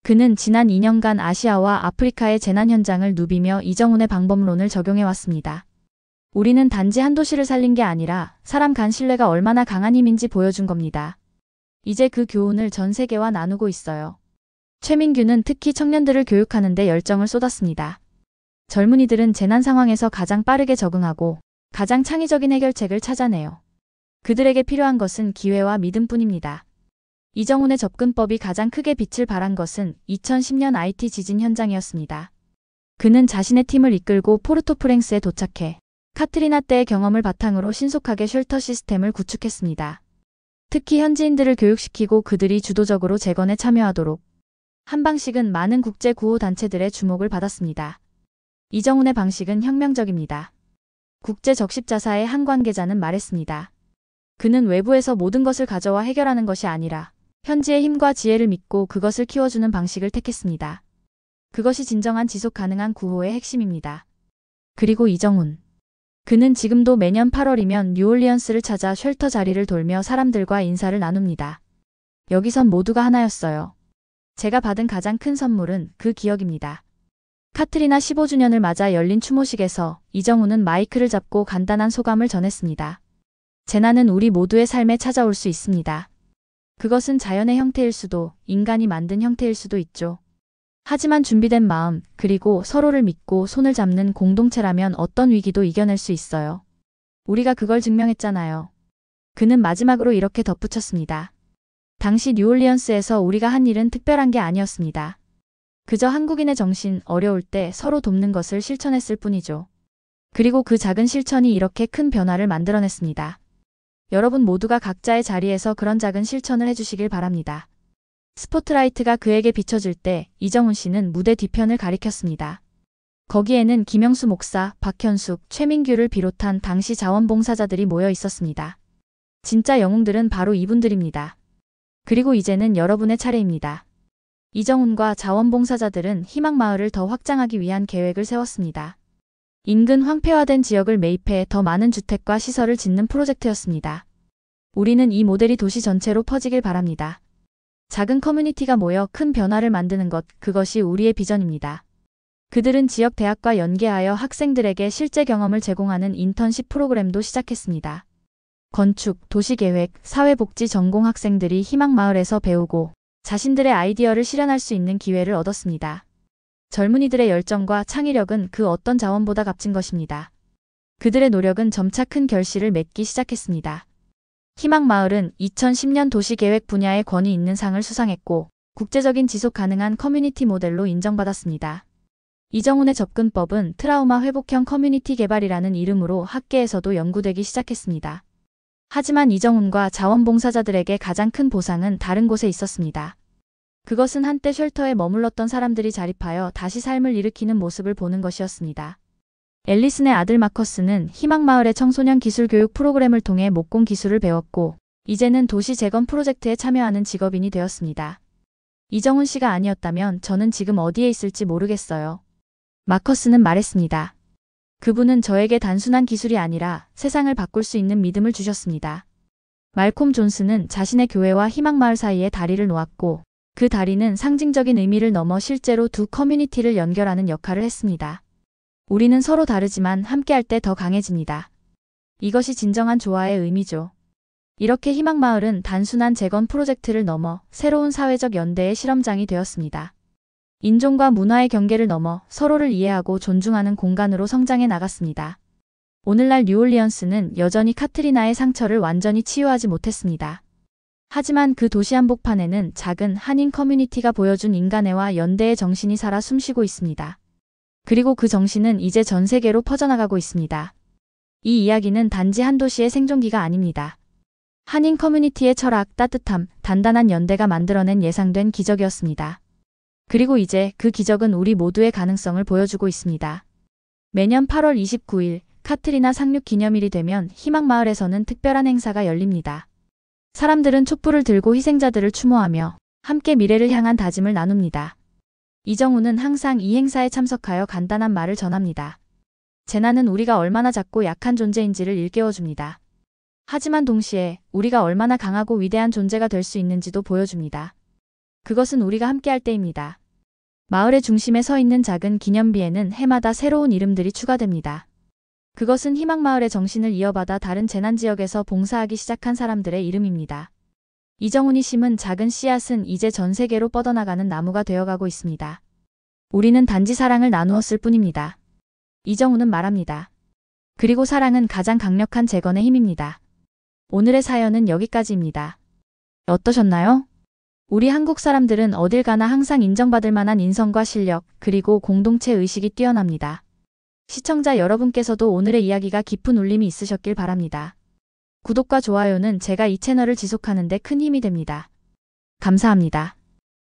Speaker 1: 그는 지난 2년간 아시아와 아프리카의 재난 현장을 누비며 이정훈의 방법론을 적용해왔습니다. 우리는 단지 한 도시를 살린 게 아니라 사람 간 신뢰가 얼마나 강한 힘인지 보여준 겁니다. 이제 그 교훈을 전 세계와 나누고 있어요. 최민규는 특히 청년들을 교육하는 데 열정을 쏟았습니다. 젊은이들은 재난 상황에서 가장 빠르게 적응하고 가장 창의적인 해결책을 찾아내요. 그들에게 필요한 것은 기회와 믿음뿐입니다. 이정훈의 접근법이 가장 크게 빛을 발한 것은 2010년 IT 지진 현장이었습니다. 그는 자신의 팀을 이끌고 포르토프랭스에 도착해 카트리나 때의 경험을 바탕으로 신속하게 쉘터 시스템을 구축했습니다. 특히 현지인들을 교육시키고 그들이 주도적으로 재건에 참여하도록 한 방식은 많은 국제 구호 단체들의 주목을 받았습니다. 이정훈의 방식은 혁명적입니다. 국제 적십자사의 한 관계자는 말했습니다. 그는 외부에서 모든 것을 가져와 해결하는 것이 아니라 현지의 힘과 지혜를 믿고 그것을 키워주는 방식을 택했습니다. 그것이 진정한 지속 가능한 구호의 핵심입니다. 그리고 이정훈. 그는 지금도 매년 8월이면 뉴올리언스를 찾아 쉘터 자리를 돌며 사람들과 인사를 나눕니다. 여기선 모두가 하나였어요. 제가 받은 가장 큰 선물은 그 기억입니다. 카트리나 15주년을 맞아 열린 추모식에서 이정훈은 마이크를 잡고 간단한 소감을 전했습니다. 재난은 우리 모두의 삶에 찾아올 수 있습니다. 그것은 자연의 형태일 수도, 인간이 만든 형태일 수도 있죠. 하지만 준비된 마음, 그리고 서로를 믿고 손을 잡는 공동체라면 어떤 위기도 이겨낼 수 있어요. 우리가 그걸 증명했잖아요. 그는 마지막으로 이렇게 덧붙였습니다. 당시 뉴올리언스에서 우리가 한 일은 특별한 게 아니었습니다. 그저 한국인의 정신, 어려울 때 서로 돕는 것을 실천했을 뿐이죠. 그리고 그 작은 실천이 이렇게 큰 변화를 만들어냈습니다. 여러분 모두가 각자의 자리에서 그런 작은 실천을 해주시길 바랍니다. 스포트라이트가 그에게 비춰질 때 이정훈 씨는 무대 뒤편을 가리켰습니다. 거기에는 김영수 목사, 박현숙, 최민규를 비롯한 당시 자원봉사자들이 모여 있었습니다. 진짜 영웅들은 바로 이분들입니다. 그리고 이제는 여러분의 차례입니다. 이정훈과 자원봉사자들은 희망마을을 더 확장하기 위한 계획을 세웠습니다. 인근 황폐화된 지역을 매입해 더 많은 주택과 시설을 짓는 프로젝트였습니다. 우리는 이 모델이 도시 전체로 퍼지길 바랍니다. 작은 커뮤니티가 모여 큰 변화를 만드는 것, 그것이 우리의 비전입니다. 그들은 지역 대학과 연계하여 학생들에게 실제 경험을 제공하는 인턴십 프로그램도 시작했습니다. 건축, 도시계획, 사회복지 전공 학생들이 희망마을에서 배우고 자신들의 아이디어를 실현할 수 있는 기회를 얻었습니다. 젊은이들의 열정과 창의력은 그 어떤 자원보다 값진 것입니다. 그들의 노력은 점차 큰 결실을 맺기 시작했습니다. 희망마을은 2010년 도시계획 분야의 권위 있는 상을 수상했고 국제적인 지속 가능한 커뮤니티 모델로 인정받았습니다. 이정훈의 접근법은 트라우마 회복형 커뮤니티 개발이라는 이름으로 학계에서도 연구되기 시작했습니다. 하지만 이정훈과 자원봉사자들에게 가장 큰 보상은 다른 곳에 있었습니다. 그것은 한때 쉘터에 머물렀던 사람들이 자립하여 다시 삶을 일으키는 모습을 보는 것이었습니다. 앨리슨의 아들 마커스는 희망마을의 청소년 기술 교육 프로그램을 통해 목공 기술을 배웠고 이제는 도시 재건 프로젝트에 참여하는 직업인이 되었습니다. 이정훈 씨가 아니었다면 저는 지금 어디에 있을지 모르겠어요. 마커스는 말했습니다. 그분은 저에게 단순한 기술이 아니라 세상을 바꿀 수 있는 믿음을 주셨습니다. 말콤 존스는 자신의 교회와 희망마을 사이에 다리를 놓았고 그 다리는 상징적인 의미를 넘어 실제로 두 커뮤니티를 연결하는 역할을 했습니다. 우리는 서로 다르지만 함께할 때 더 강해집니다. 이것이 진정한 조화의 의미죠. 이렇게 희망마을은 단순한 재건 프로젝트를 넘어 새로운 사회적 연대의 실험장이 되었습니다. 인종과 문화의 경계를 넘어 서로를 이해하고 존중하는 공간으로 성장해 나갔습니다. 오늘날 뉴올리언스는 여전히 카트리나의 상처를 완전히 치유하지 못했습니다. 하지만 그 도시 한복판에는 작은 한인 커뮤니티가 보여준 인간애와 연대의 정신이 살아 숨쉬고 있습니다. 그리고 그 정신은 이제 전 세계로 퍼져나가고 있습니다. 이 이야기는 단지 한 도시의 생존기가 아닙니다. 한인 커뮤니티의 철학, 따뜻함, 단단한 연대가 만들어낸 예상된 기적이었습니다. 그리고 이제 그 기적은 우리 모두의 가능성을 보여주고 있습니다. 매년 8월 29일 카트리나 상륙 기념일이 되면 희망마을에서는 특별한 행사가 열립니다. 사람들은 촛불을 들고 희생자들을 추모하며 함께 미래를 향한 다짐을 나눕니다. 이정훈은 항상 이 행사에 참석하여 간단한 말을 전합니다. 재난은 우리가 얼마나 작고 약한 존재인지를 일깨워줍니다. 하지만 동시에 우리가 얼마나 강하고 위대한 존재가 될 수 있는지도 보여줍니다. 그것은 우리가 함께할 때입니다. 마을의 중심에 서 있는 작은 기념비에는 해마다 새로운 이름들이 추가됩니다. 그것은 희망마을의 정신을 이어받아 다른 재난지역에서 봉사하기 시작한 사람들의 이름입니다. 이정훈이 심은 작은 씨앗은 이제 전 세계로 뻗어나가는 나무가 되어가고 있습니다. 우리는 단지 사랑을 나누었을 뿐입니다. 이정훈은 말합니다. 그리고 사랑은 가장 강력한 재건의 힘입니다. 오늘의 사연은 여기까지입니다. 어떠셨나요? 우리 한국 사람들은 어딜 가나 항상 인정받을 만한 인성과 실력, 그리고 공동체 의식이 뛰어납니다. 시청자 여러분께서도 오늘의 이야기가 깊은 울림이 있으셨길 바랍니다. 구독과 좋아요는 제가 이 채널을 지속하는 데 큰 힘이 됩니다. 감사합니다.